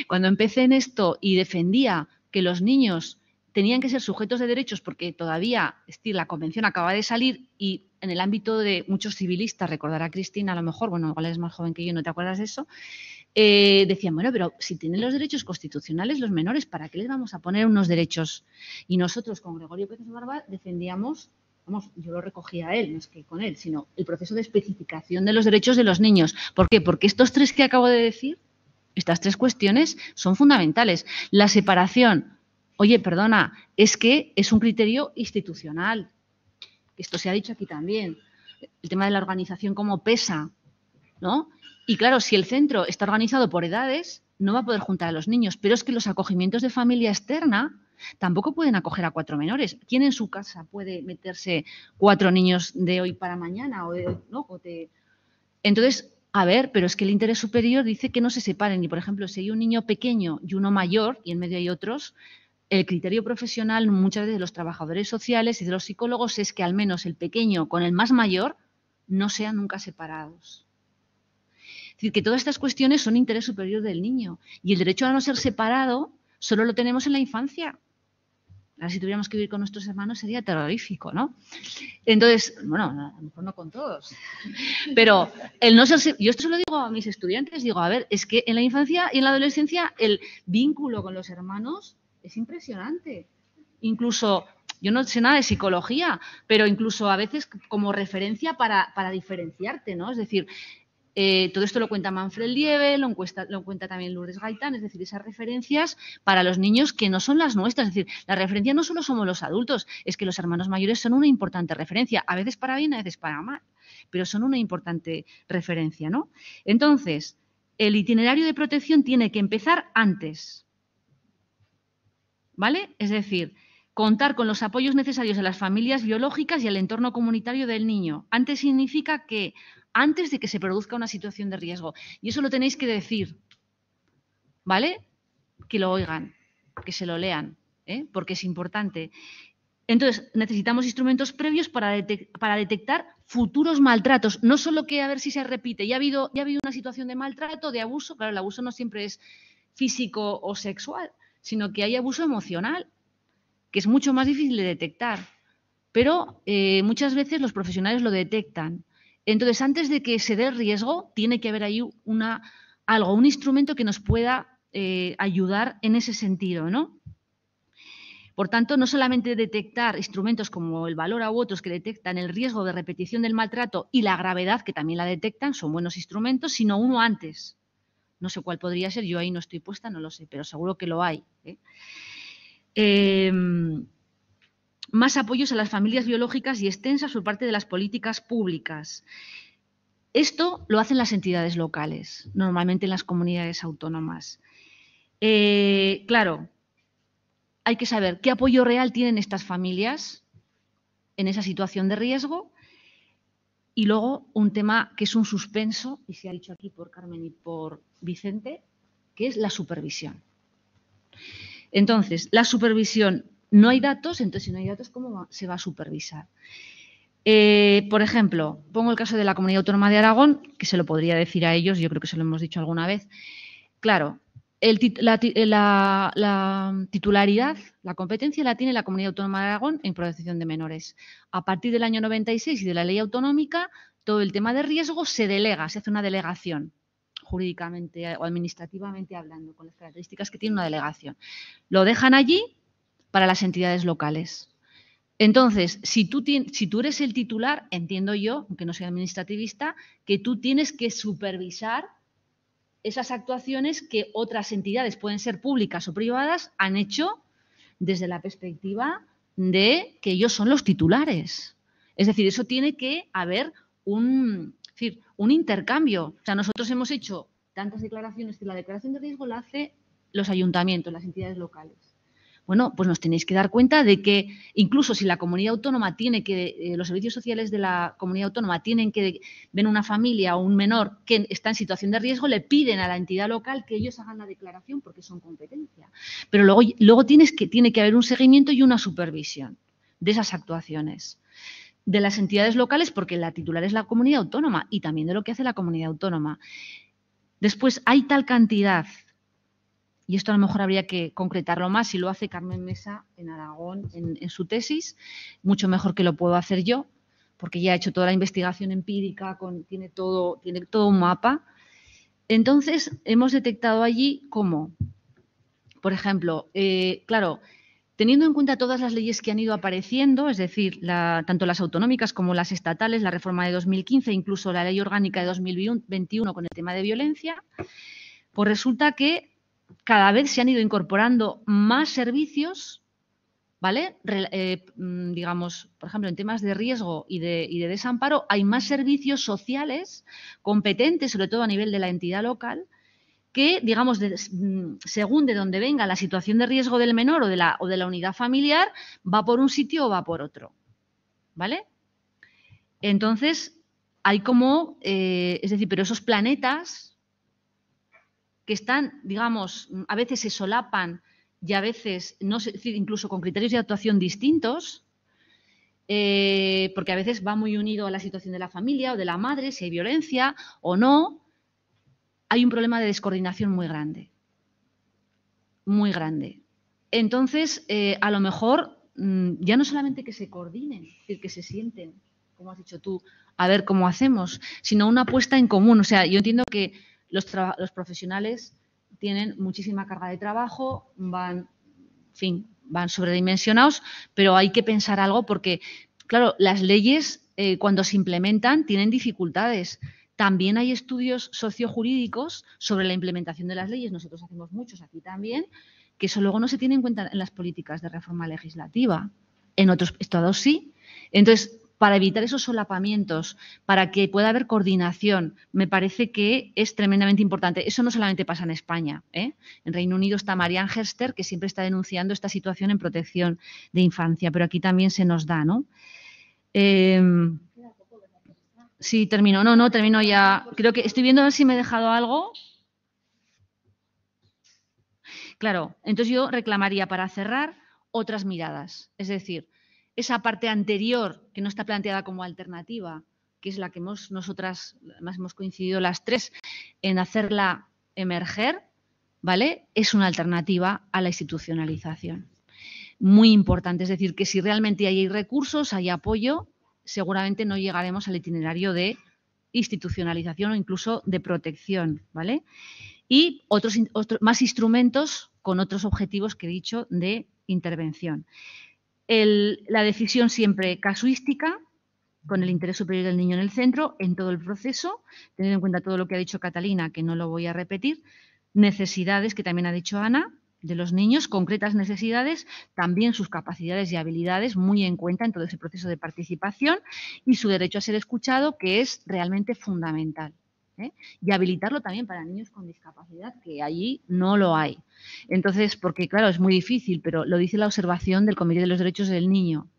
cuando empecé en esto y defendía que los niños tenían que ser sujetos de derechos porque todavía, es decir, la convención acaba de salir y en el ámbito de muchos civilistas, recordará Cristina a lo mejor, bueno, igual eres más joven que yo, ¿no te acuerdas de eso? Decían, bueno, pero si tienen los derechos constitucionales los menores, ¿para qué les vamos a poner unos derechos? Y nosotros con Gregorio Pérez Barba defendíamos, vamos, yo lo recogía a él, no es que con él, sino el proceso de especificación de los derechos de los niños. ¿Por qué? Porque estos tres que acabo de decir, estas tres cuestiones son fundamentales. La separación, oye, perdona, es que es un criterio institucional. Esto se ha dicho aquí también. El tema de la organización como pesa, ¿no? Y claro, si el centro está organizado por edades, no va a poder juntar a los niños. Pero es que los acogimientos de familia externa tampoco pueden acoger a 4 menores. ¿Quién en su casa puede meterse 4 niños de hoy para mañana? ¿No? Entonces, a ver, pero es que el interés superior dice que no se separen. Y, por ejemplo, si hay un niño pequeño y uno mayor, y en medio hay otros, el criterio profesional muchas veces de los trabajadores sociales y de los psicólogos es que al menos el pequeño con el más mayor no sean nunca separados. Es decir, que todas estas cuestiones son interés superior del niño. Y el derecho a no ser separado solo lo tenemos en la infancia. Ahora, si tuviéramos que vivir con nuestros hermanos sería terrorífico, ¿no? Entonces, bueno, a lo mejor no con todos. Pero el no ser... Yo esto se lo digo a mis estudiantes, digo, a ver, es que en la infancia y en la adolescencia el vínculo con los hermanos es impresionante. Incluso, yo no sé nada de psicología, pero incluso a veces como referencia para diferenciarte, ¿no? Es decir... todo esto lo cuenta Manfred Liebe, lo cuenta también Lourdes Gaitán, es decir, esas referencias para los niños que no son las nuestras. Es decir, la referencia no solo somos los adultos, es que los hermanos mayores son una importante referencia, a veces para bien, a veces para mal, pero son una importante referencia, ¿no? Entonces, el itinerario de protección tiene que empezar antes, ¿vale? Es decir, contar con los apoyos necesarios a las familias biológicas y al entorno comunitario del niño. Antes significa que antes de que se produzca una situación de riesgo. Y eso lo tenéis que decir, ¿vale? Que lo oigan, que se lo lean, porque es importante. Entonces, necesitamos instrumentos previos para detectar futuros maltratos. No solo que a ver si se repite. Ya ha habido una situación de maltrato, de abuso. Claro, el abuso no siempre es físico o sexual, sino que hay abuso emocional, que es mucho más difícil de detectar. Pero muchas veces los profesionales lo detectan. Entonces, antes de que se dé el riesgo, tiene que haber ahí un instrumento que nos pueda ayudar en ese sentido, ¿no? Por tanto, no solamente detectar instrumentos como el Valora u otros que detectan el riesgo de repetición del maltrato y la gravedad, que también la detectan, son buenos instrumentos, sino uno antes. No sé cuál podría ser, yo ahí no estoy puesta, no lo sé, pero seguro que lo hay. Más apoyos a las familias biológicas y extensas por parte de las políticas públicas. Esto lo hacen las entidades locales, normalmente en las comunidades autónomas. Claro, hay que saber qué apoyo real tienen estas familias en esa situación de riesgo y luego un tema que es un suspenso, y se ha dicho aquí por Carmen y por Vicente, que es la supervisión. Entonces, la supervisión... No hay datos, entonces si no hay datos, ¿cómo se va a supervisar? Por ejemplo, pongo el caso de la Comunidad Autónoma de Aragón, que se lo podría decir a ellos, yo creo que se lo hemos dicho alguna vez. Claro, la titularidad, la competencia la tiene la Comunidad Autónoma de Aragón en protección de menores. A partir del año 96 y de la ley autonómica, todo el tema de riesgo se delega, se hace una delegación, jurídicamente o administrativamente hablando, con las características que tiene una delegación. Lo dejan allí para las entidades locales. Entonces, si tú eres el titular, entiendo yo, aunque no soy administrativista, que tú tienes que supervisar esas actuaciones que otras entidades, pueden ser públicas o privadas, han hecho desde la perspectiva de que ellos son los titulares. Es decir, eso tiene que haber un intercambio. O sea, nosotros hemos hecho tantas declaraciones que la declaración de riesgo la hacen los ayuntamientos, las entidades locales. Bueno, pues nos tenéis que dar cuenta de que incluso si la comunidad autónoma tiene que, los servicios sociales de la comunidad autónoma tienen que ven una familia o un menor que está en situación de riesgo, le piden a la entidad local que ellos hagan la declaración porque son competencia. Pero luego tiene que haber un seguimiento y una supervisión de esas actuaciones de las entidades locales, porque la titular es la comunidad autónoma y también de lo que hace la comunidad autónoma. Después, hay tal cantidad. Y esto a lo mejor habría que concretarlo más, si lo hace Carmen Mesa en Aragón en su tesis, mucho mejor que lo puedo hacer yo, porque ya ha hecho toda la investigación empírica, tiene todo un mapa. Entonces, hemos detectado allí cómo, por ejemplo, claro, teniendo en cuenta todas las leyes que han ido apareciendo, es decir, tanto las autonómicas como las estatales, la reforma de 2015, incluso la ley orgánica de 2021 con el tema de violencia, pues resulta que cada vez se han ido incorporando más servicios, ¿vale? Digamos, por ejemplo, en temas de riesgo y de desamparo, hay más servicios sociales competentes, sobre todo a nivel de la entidad local, que, digamos, según de donde venga la situación de riesgo del menor o de la unidad familiar, va por un sitio o va por otro, ¿vale? Entonces, hay como, es decir, pero esos planetas que están, digamos, a veces se solapan y a veces, no sé, incluso con criterios de actuación distintos, porque a veces va muy unido a la situación de la familia o de la madre, si hay violencia o no, hay un problema de descoordinación muy grande. Muy grande. Entonces, a lo mejor, ya no solamente que se coordinen, es decir, que se sienten, como has dicho tú, a ver cómo hacemos, sino una apuesta en común. O sea, yo entiendo que los profesionales tienen muchísima carga de trabajo, van sobredimensionados, pero hay que pensar algo porque, claro, las leyes cuando se implementan tienen dificultades. También hay estudios sociojurídicos sobre la implementación de las leyes, nosotros hacemos muchos aquí también, que eso luego no se tiene en cuenta en las políticas de reforma legislativa. En otros estados sí. Entonces, para evitar esos solapamientos, para que pueda haber coordinación, me parece que es tremendamente importante. Eso no solamente pasa en España, ¿eh? En Reino Unido está Marianne Hester, que siempre está denunciando esta situación en protección de infancia, pero aquí también se nos da, ¿no? Sí, termino. No, termino ya. Creo que estoy viendo a ver si me he dejado algo. Claro, entonces yo reclamaría para cerrar otras miradas, es decir, esa parte anterior que no está planteada como alternativa, que es la que nosotras además hemos coincidido las tres en hacerla emerger, ¿vale? Es una alternativa a la institucionalización. Muy importante, es decir, que si realmente hay recursos, hay apoyo, seguramente no llegaremos al itinerario de institucionalización o incluso de protección, ¿vale? Y otros más instrumentos con otros objetivos que he dicho de intervención. La decisión siempre casuística, con el interés superior del niño en el centro, en todo el proceso, teniendo en cuenta todo lo que ha dicho Catalina, que no lo voy a repetir, necesidades que también ha dicho Ana, de los niños, concretas necesidades, también sus capacidades y habilidades muy en cuenta en todo ese proceso de participación y su derecho a ser escuchado, que es realmente fundamental. Y habilitarlo también para niños con discapacidad, que allí no lo hay. Entonces, porque claro, es muy difícil, pero lo dice la observación del Comité de los Derechos del Niño,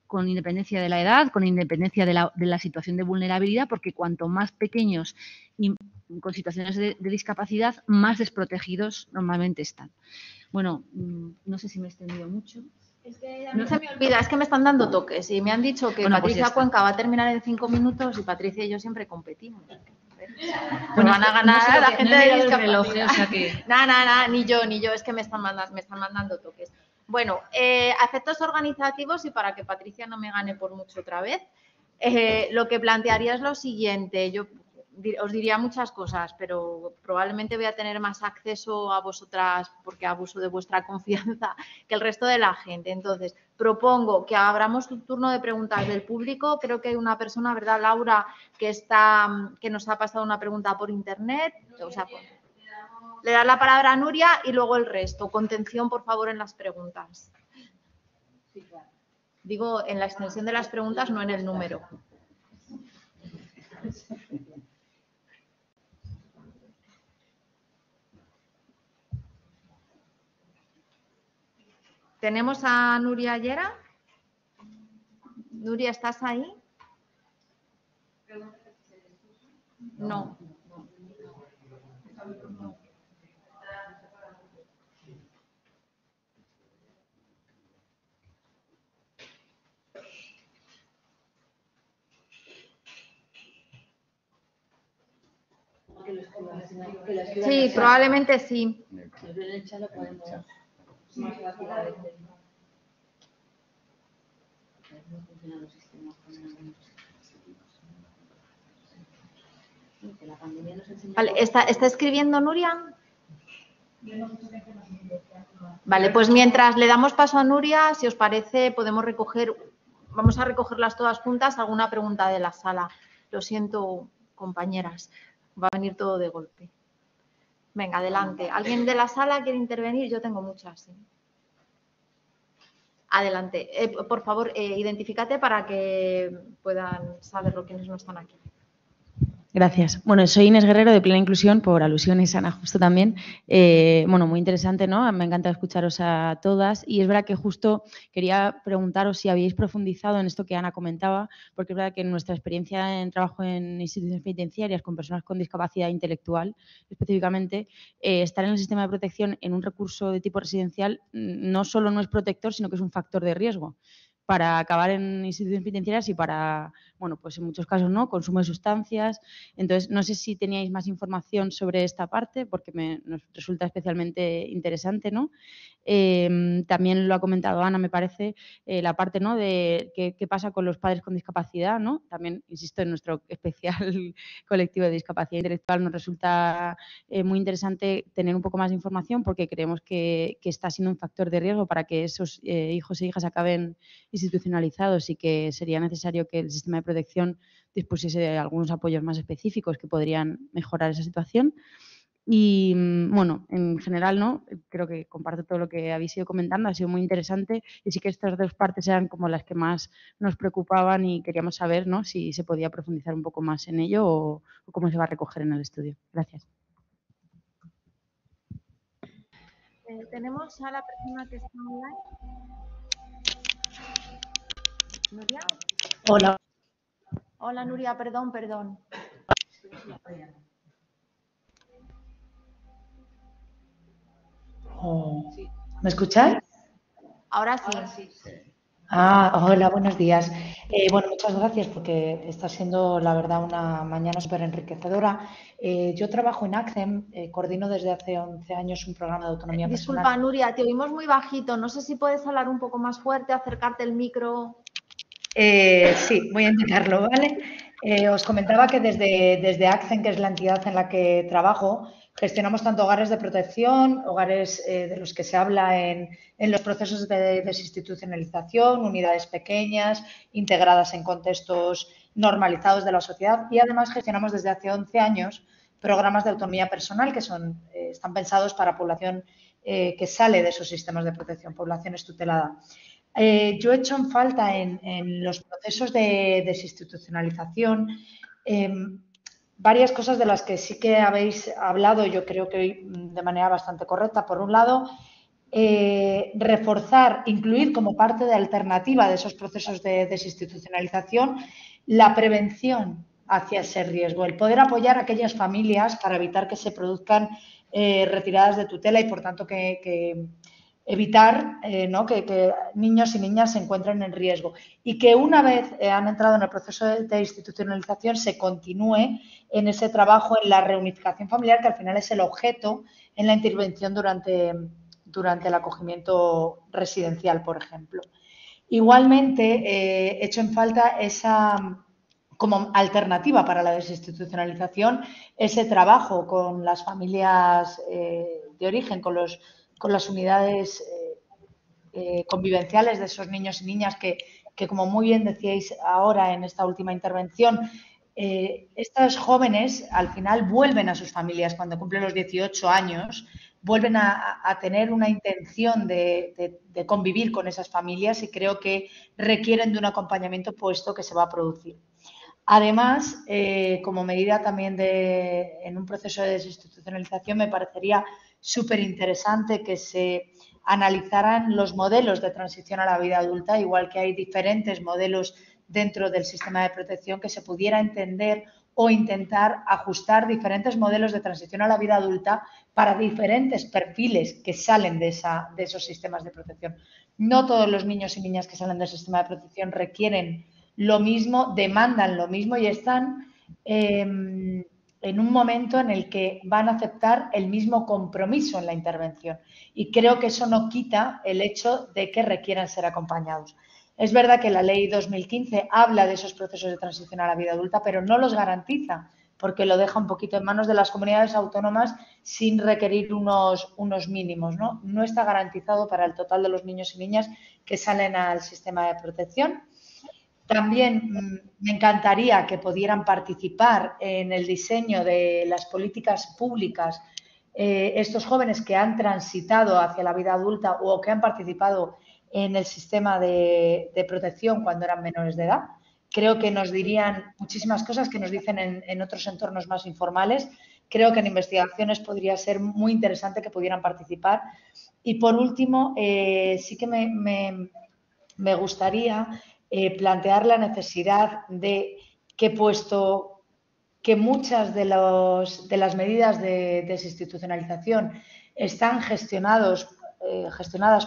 con independencia de la edad, con independencia de la situación de vulnerabilidad, porque cuanto más pequeños y con situaciones de discapacidad, más desprotegidos normalmente están. Bueno, no sé si me he extendido mucho. Es que a mí se me olvida, es que me están dando toques y me han dicho que bueno, Patricia Cuenca va a terminar en 5 minutos y Patricia y yo siempre competimos. Bueno, van a ganar la gente de discapacidad. O sea que... No, ni yo, es que me están mandando toques. Bueno, a efectos organizativos y para que Patricia no me gane por mucho otra vez, lo que plantearía es lo siguiente. Yo os diría muchas cosas, pero probablemente voy a tener más acceso a vosotras porque abuso de vuestra confianza que el resto de la gente. Entonces, propongo que abramos un turno de preguntas del público. Creo que hay una persona, ¿verdad, Laura, que nos ha pasado una pregunta por internet? O sea, le das la palabra a Nuria y luego el resto. Contención, por favor, en las preguntas. Digo, en la extensión de las preguntas, no en el número. ¿Tenemos a Nuria Llera? Nuria, ¿estás ahí? No. Sí, probablemente sí. Vale, ¿está escribiendo Nuria? Vale, pues mientras le damos paso a Nuria, si os parece, vamos a recogerlas todas juntas, alguna pregunta de la sala. Lo siento, compañeras, va a venir todo de golpe. Venga, adelante. ¿Alguien de la sala quiere intervenir? Yo tengo muchas, ¿sí? Adelante. Por favor, identifícate para que puedan saberlo quienes no están aquí. Gracias. Bueno, soy Inés Guerrero de Plena Inclusión, por alusiones, Ana, justo también. Bueno, muy interesante, ¿no? Me encanta escucharos a todas y es verdad que justo quería preguntaros si habíais profundizado en esto que Ana comentaba, porque es verdad que en nuestra experiencia en trabajo en instituciones penitenciarias con personas con discapacidad intelectual, específicamente, estar en el sistema de protección en un recurso de tipo residencial no solo no es protector, sino que es un factor de riesgo para acabar en instituciones penitenciarias y para, bueno, pues en muchos casos no, consumo de sustancias. Entonces, no sé si teníais más información sobre esta parte, porque nos resulta especialmente interesante, ¿no? También lo ha comentado Ana, me parece, la parte, ¿no?, de qué pasa con los padres con discapacidad, ¿no? También, insisto, en nuestro especial colectivo de discapacidad intelectual nos resulta muy interesante tener un poco más de información porque creemos que está siendo un factor de riesgo para que esos hijos e hijas acaben institucionalizados y que sería necesario que el sistema de protección dispusiese de algunos apoyos más específicos que podrían mejorar esa situación. Y bueno, en general, ¿no? Creo que comparto todo lo que habéis ido comentando, ha sido muy interesante y sí que estas dos partes eran como las que más nos preocupaban y queríamos saber, ¿no?, si se podía profundizar un poco más en ello o cómo se va a recoger en el estudio. Gracias. ¿Tenemos a la persona que está online? ¿Nuria? Hola. Hola, Nuria, perdón. ¿Me escucháis? Ahora sí. Hola, buenos días. Bueno, muchas gracias porque está siendo, la verdad, una mañana súper enriquecedora. Yo trabajo en ACCEM, coordino desde hace 11 años un programa de autonomía Disculpa, personal. Nuria, te oímos muy bajito. No sé si puedes hablar un poco más fuerte, acercarte el micro. Sí, voy a intentarlo, ¿vale? Os comentaba que desde ACCEM, que es la entidad en la que trabajo, gestionamos tanto hogares de protección, hogares de los que se habla en los procesos de desinstitucionalización, unidades pequeñas, integradas en contextos normalizados de la sociedad y además gestionamos desde hace 11 años programas de autonomía personal que están pensados para población que sale de esos sistemas de protección, poblaciones tuteladas. Yo he hecho en falta en los procesos de desinstitucionalización varias cosas de las que sí que habéis hablado, yo creo que hoy de manera bastante correcta. Por un lado, reforzar, incluir como parte de alternativa de esos procesos de desinstitucionalización la prevención hacia ese riesgo, el poder apoyar a aquellas familias para evitar que se produzcan retiradas de tutela y, por tanto, que evitar ¿no?, que niños y niñas se encuentren en riesgo y que una vez han entrado en el proceso de institucionalización se continúe en ese trabajo en la reunificación familiar, que al final es el objeto en la intervención durante el acogimiento residencial, por ejemplo. Igualmente, he hecho en falta esa como alternativa para la desinstitucionalización, ese trabajo con las familias de origen, con las unidades convivenciales de esos niños y niñas que, como muy bien decíais ahora en esta última intervención, estos jóvenes al final vuelven a sus familias cuando cumplen los 18 años, vuelven a tener una intención de convivir con esas familias y creo que requieren de un acompañamiento puesto que se va a producir. Además, como medida también en un proceso de desinstitucionalización, me parecería súper interesante que se analizaran los modelos de transición a la vida adulta, igual que hay diferentes modelos dentro del sistema de protección, que se pudiera entender o intentar ajustar diferentes modelos de transición a la vida adulta para diferentes perfiles que salen de esos sistemas de protección. No todos los niños y niñas que salen del sistema de protección requieren lo mismo, demandan lo mismo y están en un momento en el que van a aceptar el mismo compromiso en la intervención. Y creo que eso no quita el hecho de que requieran ser acompañados. Es verdad que la Ley 2015 habla de esos procesos de transición a la vida adulta, pero no los garantiza, porque lo deja un poquito en manos de las comunidades autónomas sin requerir unos mínimos, ¿no? No está garantizado para el total de los niños y niñas que salen al sistema de protección. También me encantaría que pudieran participar en el diseño de las políticas públicas estos jóvenes que han transitado hacia la vida adulta o que han participado en el sistema de protección cuando eran menores de edad. Creo que nos dirían muchísimas cosas que nos dicen en otros entornos más informales. Creo que en investigaciones podría ser muy interesante que pudieran participar. Y por último, sí que me gustaría plantear la necesidad de que, puesto que muchas de las medidas de desinstitucionalización están gestionadas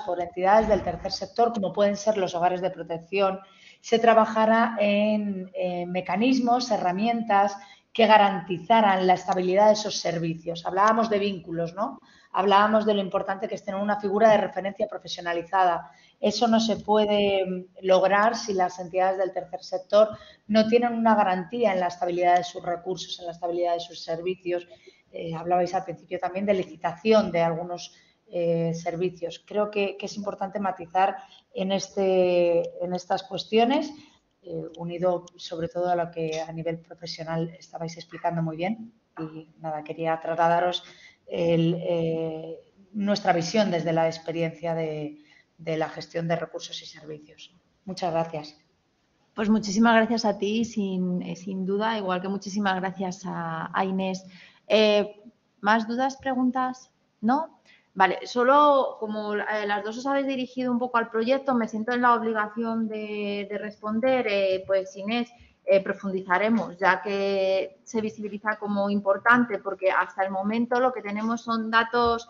por entidades del tercer sector, como pueden ser los hogares de protección, se trabajara en mecanismos, herramientas que garantizaran la estabilidad de esos servicios. Hablábamos de vínculos, ¿no? Hablábamos de lo importante que es tener una figura de referencia profesionalizada. Eso no se puede lograr si las entidades del tercer sector no tienen una garantía en la estabilidad de sus recursos, en la estabilidad de sus servicios. Hablabais al principio también de licitación de algunos servicios. Creo que es importante matizar en estas cuestiones, unido sobre todo a lo que a nivel profesional estabais explicando muy bien. Y nada, quería trasladaros nuestra visión desde la experiencia de la gestión de recursos y servicios. Muchas gracias. Pues muchísimas gracias a ti, sin duda, igual que muchísimas gracias a Inés. ¿Más dudas, preguntas? ¿No? Vale, solo como las dos os habéis dirigido un poco al proyecto, me siento en la obligación de responder. Pues Inés, profundizaremos, ya que se visibiliza como importante, porque hasta el momento lo que tenemos son datos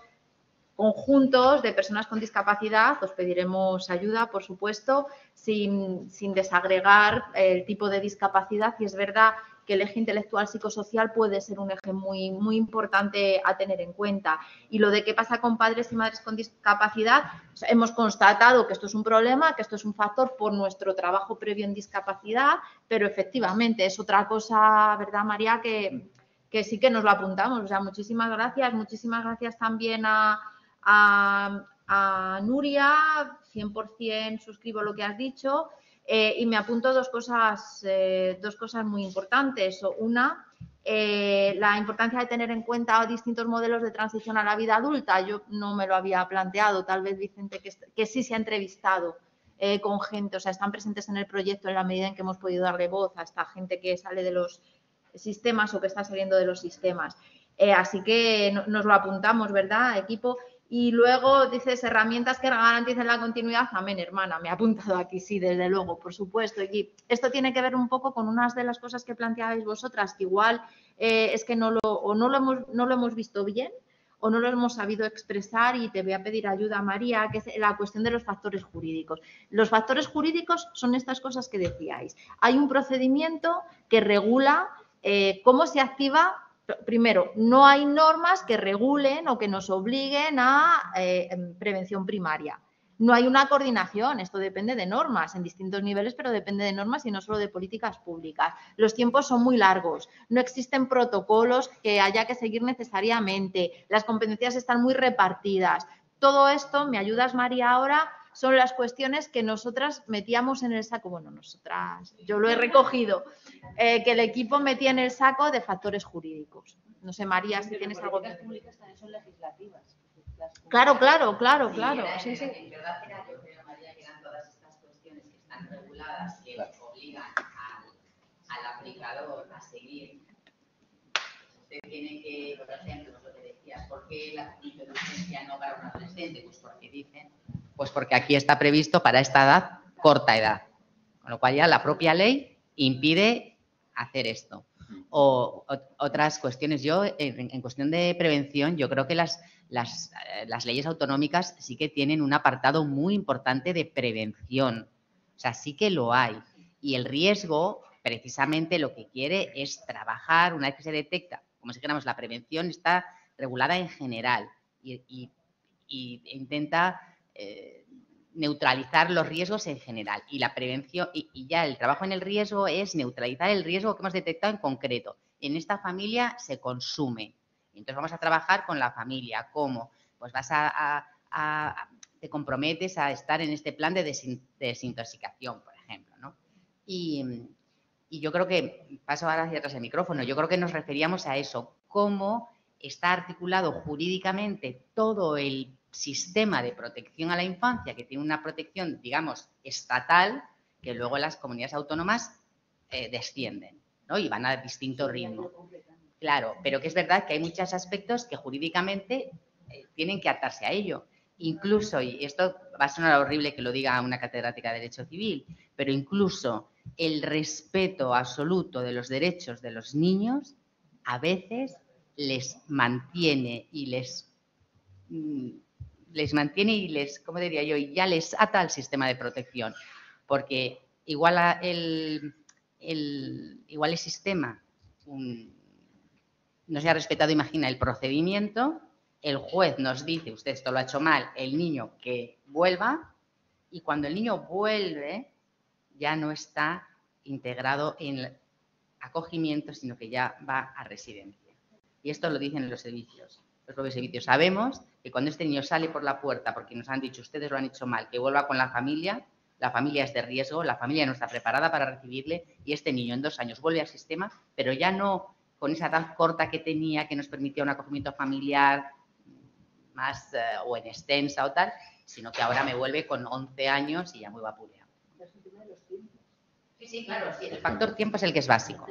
conjuntos de personas con discapacidad. Os pediremos ayuda, por supuesto, sin desagregar el tipo de discapacidad, y es verdad que el eje intelectual psicosocial puede ser un eje muy, muy importante a tener en cuenta. Y lo de qué pasa con padres y madres con discapacidad, hemos constatado que esto es un problema, que esto es un factor por nuestro trabajo previo en discapacidad, pero efectivamente es otra cosa, ¿verdad, María?, que sí que nos lo apuntamos. O sea, muchísimas gracias también a Nuria, 100% suscribo lo que has dicho. Y me apunto dos cosas muy importantes. Una, la importancia de tener en cuenta distintos modelos de transición a la vida adulta. Yo no me lo había planteado, tal vez Vicente, que sí se ha entrevistado con gente, o sea, están presentes en el proyecto en la medida en que hemos podido darle voz a esta gente que sale de los sistemas o que está saliendo de los sistemas. Así que nos lo apuntamos, ¿verdad, equipo? Y luego dices herramientas que garanticen la continuidad. Amén, hermana, me he apuntado aquí, sí, desde luego, por supuesto. Y esto tiene que ver un poco con unas de las cosas que planteabais vosotras, que igual es que no lo hemos visto bien o no lo hemos sabido expresar, y te voy a pedir ayuda, María, que es la cuestión de los factores jurídicos. Los factores jurídicos son estas cosas que decíais. Hay un procedimiento que regula cómo se activa. Primero, no hay normas que regulen o que nos obliguen a prevención primaria. No hay una coordinación, esto depende de normas en distintos niveles, pero depende de normas y no solo de políticas públicas. Los tiempos son muy largos, no existen protocolos que haya que seguir necesariamente, las competencias están muy repartidas. Todo esto, ¿me ayudas, María, ahora? Son las cuestiones que nosotras metíamos en el saco, bueno, nosotras, yo lo he recogido, que el equipo metía en el saco de factores jurídicos. No sé, María, si tienes algo que decir. Las públicas también son legislativas. Claro. Sí, en verdad era, yo creo, María, que eran todas estas cuestiones que están reguladas, que obligan al aplicador a seguir. Usted tiene que, por ejemplo, lo que decías, ¿por qué la justicia de urgencia no para un adolescente? Pues porque dicen, pues porque aquí está previsto para esta edad, corta edad. Con lo cual ya la propia ley impide hacer esto. O otras cuestiones. Yo, en cuestión de prevención, yo creo que las leyes autonómicas sí que tienen un apartado muy importante de prevención. O sea, sí que lo hay. Y el riesgo, precisamente, lo que quiere es trabajar una vez que se detecta. Como si dijéramos, la prevención está regulada en general y intenta neutralizar los riesgos en general. Y la prevención, y ya el trabajo en el riesgo es neutralizar el riesgo que hemos detectado en concreto. En esta familia se consume. Entonces vamos a trabajar con la familia. ¿Cómo? Pues te comprometes a estar en este plan de desintoxicación, por ejemplo, ¿no? Y yo creo que, paso ahora hacia atrás el micrófono, yo creo que nos referíamos a eso, cómo está articulado jurídicamente todo el sistema de protección a la infancia, que tiene una protección, digamos, estatal, que luego las comunidades autónomas descienden, ¿no? Y van a distinto ritmo. Claro, pero que es verdad que hay muchos aspectos que jurídicamente tienen que atarse a ello. Incluso, y esto va a sonar horrible que lo diga una catedrática de Derecho Civil, pero incluso el respeto absoluto de los derechos de los niños a veces les mantiene y ¿cómo diría yo? Y ya les ata al sistema de protección. Porque igual el sistema no se ha respetado, imagina, el procedimiento, el juez nos dice, usted esto lo ha hecho mal, el niño que vuelva, y cuando el niño vuelve ya no está integrado en acogimiento, sino que ya va a residencia. Y esto lo dicen en los servicios. Los propios servicios. Sabemos que cuando este niño sale por la puerta porque nos han dicho, ustedes lo han hecho mal, que vuelva con la familia es de riesgo, la familia no está preparada para recibirle y este niño en 2 años vuelve al sistema, pero ya no con esa edad corta que tenía, que nos permitía un acogimiento familiar más o en extensa o tal, sino que ahora me vuelve con 11 años y ya muy vapuleado. Sí, claro, sí, el factor tiempo es el que es básico.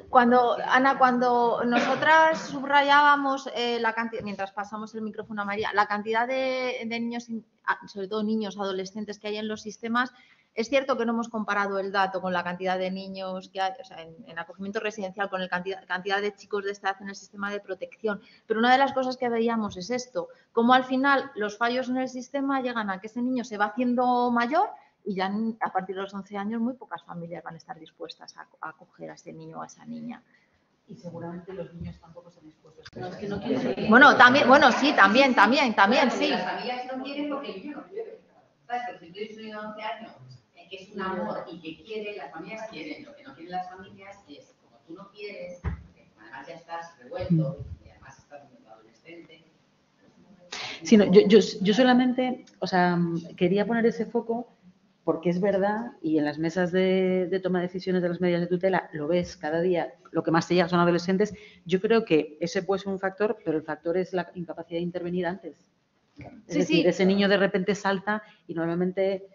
Ana, cuando nosotras subrayábamos la cantidad, mientras pasamos el micrófono a María, la cantidad de niños, sobre todo niños, adolescentes que hay en los sistemas, es cierto que no hemos comparado el dato con la cantidad de niños que hay, o sea, en acogimiento residencial, con la cantidad de chicos de esta edad en el sistema de protección, pero una de las cosas que veíamos es esto, cómo al final los fallos en el sistema llegan a que ese niño se va haciendo mayor y ya a partir de los 11 años muy pocas familias van a estar dispuestas a acoger a ese niño o a esa niña. Y seguramente los niños tampoco están dispuestos. Bueno, también, bueno, sí, también, sí. Las familias no quieren porque el niño no quiere. ¿Sabes? Pero si tú eres un niño de 11 años que es un amor y que quiere, las familias quieren. Lo que no quieren las familias es, como tú no quieres, que además ya estás revuelto y además estás muy adolescente. Sí, no, yo solamente, o sea, quería poner ese foco porque es verdad, y en las mesas de toma de decisiones de las medidas de tutela lo ves cada día, lo que más te llega son adolescentes. Yo creo que ese puede ser un factor, pero el factor es la incapacidad de intervenir antes. Es decir, ese niño de repente salta y normalmente,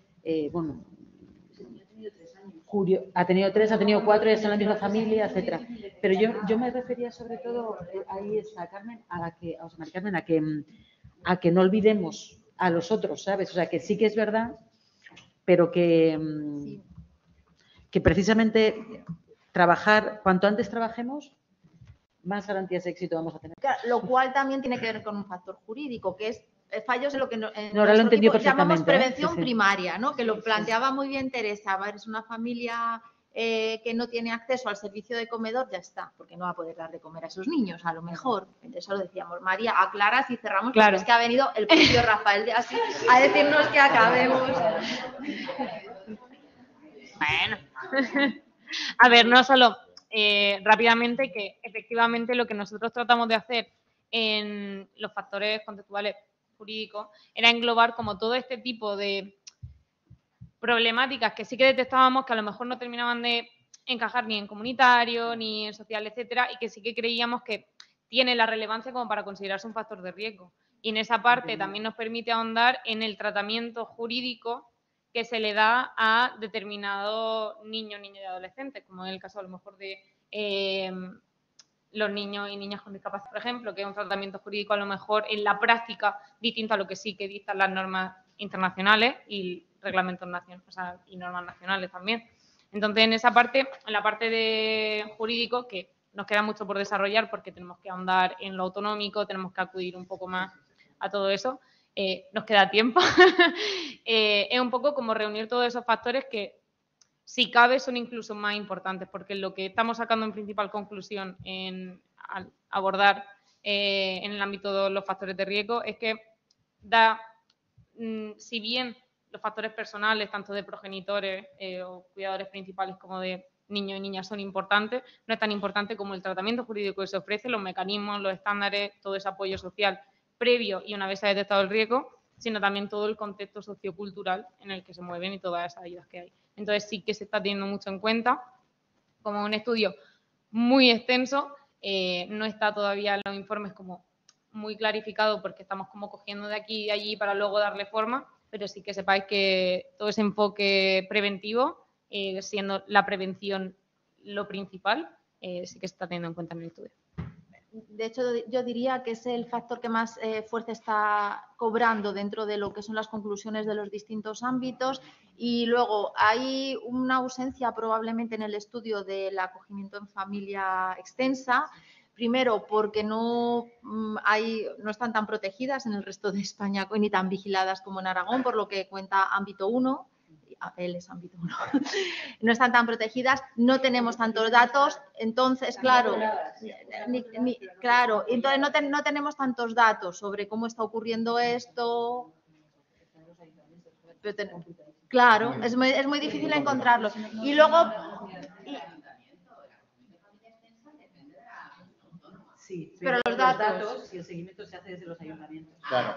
bueno, ha tenido 3, ha tenido 4, ya está en la misma familia, etcétera. Pero yo me refería sobre todo, ahí está Carmen, a que no olvidemos a los otros, ¿sabes? O sea, que sí que es verdad, pero que precisamente trabajar, cuanto antes trabajemos, más garantías de éxito vamos a tener. Claro, lo cual también tiene que ver con un factor jurídico, que es fallos en lo que ahora lo entendió llamamos perfectamente, prevención sí. primaria, ¿no? Que lo planteaba muy bien Teresa. Es una familia que no tiene acceso al servicio de comedor, ya está, porque no va a poder dar de comer a esos niños, a lo mejor. Eso lo decíamos, María, aclaras y cerramos, Claro. porque es que ha venido el propio Rafael de Asís a decirnos que acabemos. Bueno. A ver, no solo rápidamente que efectivamente lo que nosotros tratamos de hacer en los factores contextuales jurídicos era englobar como todo este tipo de problemáticas que sí que detectábamos que a lo mejor no terminaban de encajar ni en comunitario, ni en social, etcétera, y que sí que creíamos que tiene la relevancia como para considerarse un factor de riesgo. Y en esa parte también nos permite ahondar en el tratamiento jurídico que se le da a determinados niños, niñas y adolescentes, como en el caso a lo mejor de los niños y niñas con discapacidad, por ejemplo, que es un tratamiento jurídico a lo mejor en la práctica distinto a lo que sí que dictan las normas internacionales y reglamentos nacionales, o sea, y normas nacionales también. Entonces, en esa parte, en la parte de jurídico, que nos queda mucho por desarrollar porque tenemos que ahondar en lo autonómico, tenemos que acudir un poco más a todo eso, nos queda tiempo. Es un poco como reunir todos esos factores que, si cabe, son incluso más importantes, porque lo que estamos sacando en principal conclusión al abordar en el ámbito de los factores de riesgo es que si bien los factores personales, tanto de progenitores o cuidadores principales como de niños y niñas son importantes, no es tan importante como el tratamiento jurídico que se ofrece, los mecanismos, los estándares, todo ese apoyo social previo y una vez se ha detectado el riesgo, sino también todo el contexto sociocultural en el que se mueven y todas esas ayudas que hay. Entonces sí que se está teniendo mucho en cuenta, como un estudio muy extenso, no está todavía en los informes como muy clarificado porque estamos como cogiendo de aquí y de allí para luego darle forma, pero sí que sepáis que todo ese enfoque preventivo, siendo la prevención lo principal, sí que se está teniendo en cuenta en el estudio. De hecho, yo diría que es el factor que más fuerza está cobrando dentro de lo que son las conclusiones de los distintos ámbitos. Y luego hay una ausencia probablemente en el estudio del acogimiento en familia extensa. Primero, porque no están tan protegidas en el resto de España ni tan vigiladas como en Aragón, por lo que cuenta ámbito 1. Él es ámbito 1. No están tan protegidas, no tenemos tantos datos, entonces, claro, entonces no tenemos tantos datos sobre cómo está ocurriendo esto. Claro, es muy difícil encontrarlo. Y luego... Sí, pero los datos y el seguimiento se hace desde los ayuntamientos. Claro.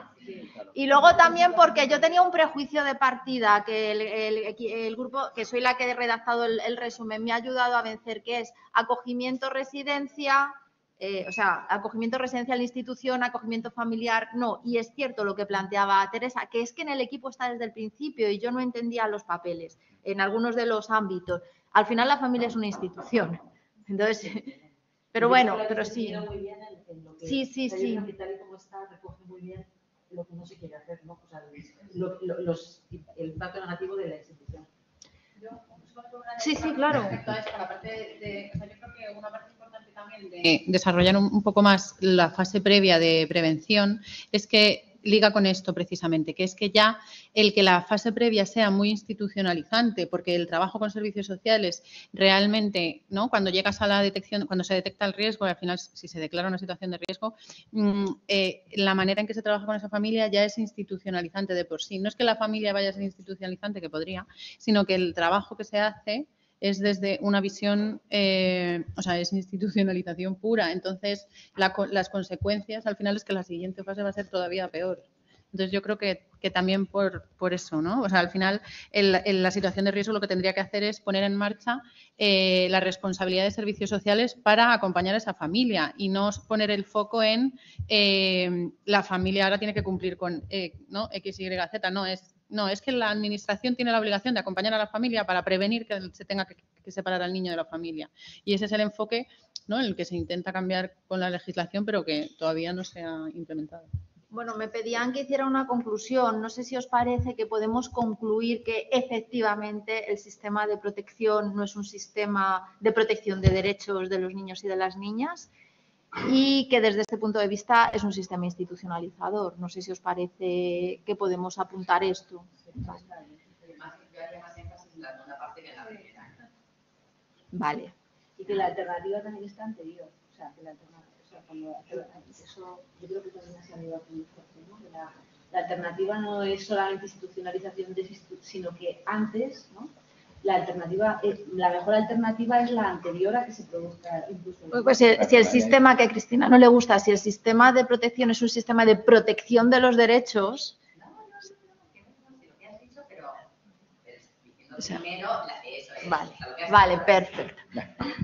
Y luego también porque yo tenía un prejuicio de partida que el grupo, que soy la que he redactado el resumen, me ha ayudado a vencer, que es acogimiento residencia, acogimiento residencial institución, acogimiento familiar, no. Y es cierto lo que planteaba Teresa, que es que en el equipo está desde el principio y yo no entendía los papeles en algunos de los ámbitos. Al final la familia es una institución. Entonces... Pero bueno, pero sí. Sí. Tal y como está, recoge muy bien lo que no se quiere hacer, ¿no? O sea, el impacto negativo de la institución. Sí, claro. Yo creo que una parte importante también de desarrollar un poco más la fase previa de prevención es que liga con esto precisamente, que es que ya el que la fase previa sea muy institucionalizante, porque el trabajo con servicios sociales realmente, ¿no? Cuando llegas a la detección, cuando se detecta el riesgo, al final si se declara una situación de riesgo, la manera en que se trabaja con esa familia ya es institucionalizante de por sí. No es que la familia vaya a ser institucionalizante, que podría, sino que el trabajo que se hace es desde una visión, es institucionalización pura. Entonces, las consecuencias al final es que la siguiente fase va a ser todavía peor. Entonces, yo creo que también por eso, ¿no? O sea, al final, en la situación de riesgo lo que tendría que hacer es poner en marcha la responsabilidad de servicios sociales para acompañar a esa familia y no poner el foco en la familia ahora tiene que cumplir con X, Y, Z. No, es que la administración tiene la obligación de acompañar a la familia para prevenir que se tenga que separar al niño de la familia. Y ese es el enfoque, ¿no?, en el que se intenta cambiar con la legislación, pero que todavía no se ha implementado. Bueno, me pedían que hiciera una conclusión. No sé si os parece que podemos concluir que efectivamente el sistema de protección no es un sistema de protección de derechos de los niños y de las niñas y que desde este punto de vista es un sistema institucionalizador. No sé si os parece que podemos apuntar esto. Vale. Y que la alternativa también está anterior. O sea, que la alternativa, eso yo creo que también ha salido aquí, ¿no? Que la alternativa no es solamente institucionalización, sino que antes, ¿no? La mejor alternativa es la anterior a que se produzca incluso. Pues si el sistema, que a Cristina no le gusta, si el sistema de protección es un sistema de protección de los derechos. Vale, perfecto.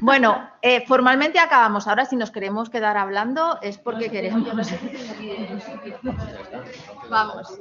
Bueno, formalmente acabamos. Ahora, si nos queremos quedar hablando, es porque queremos. Vamos.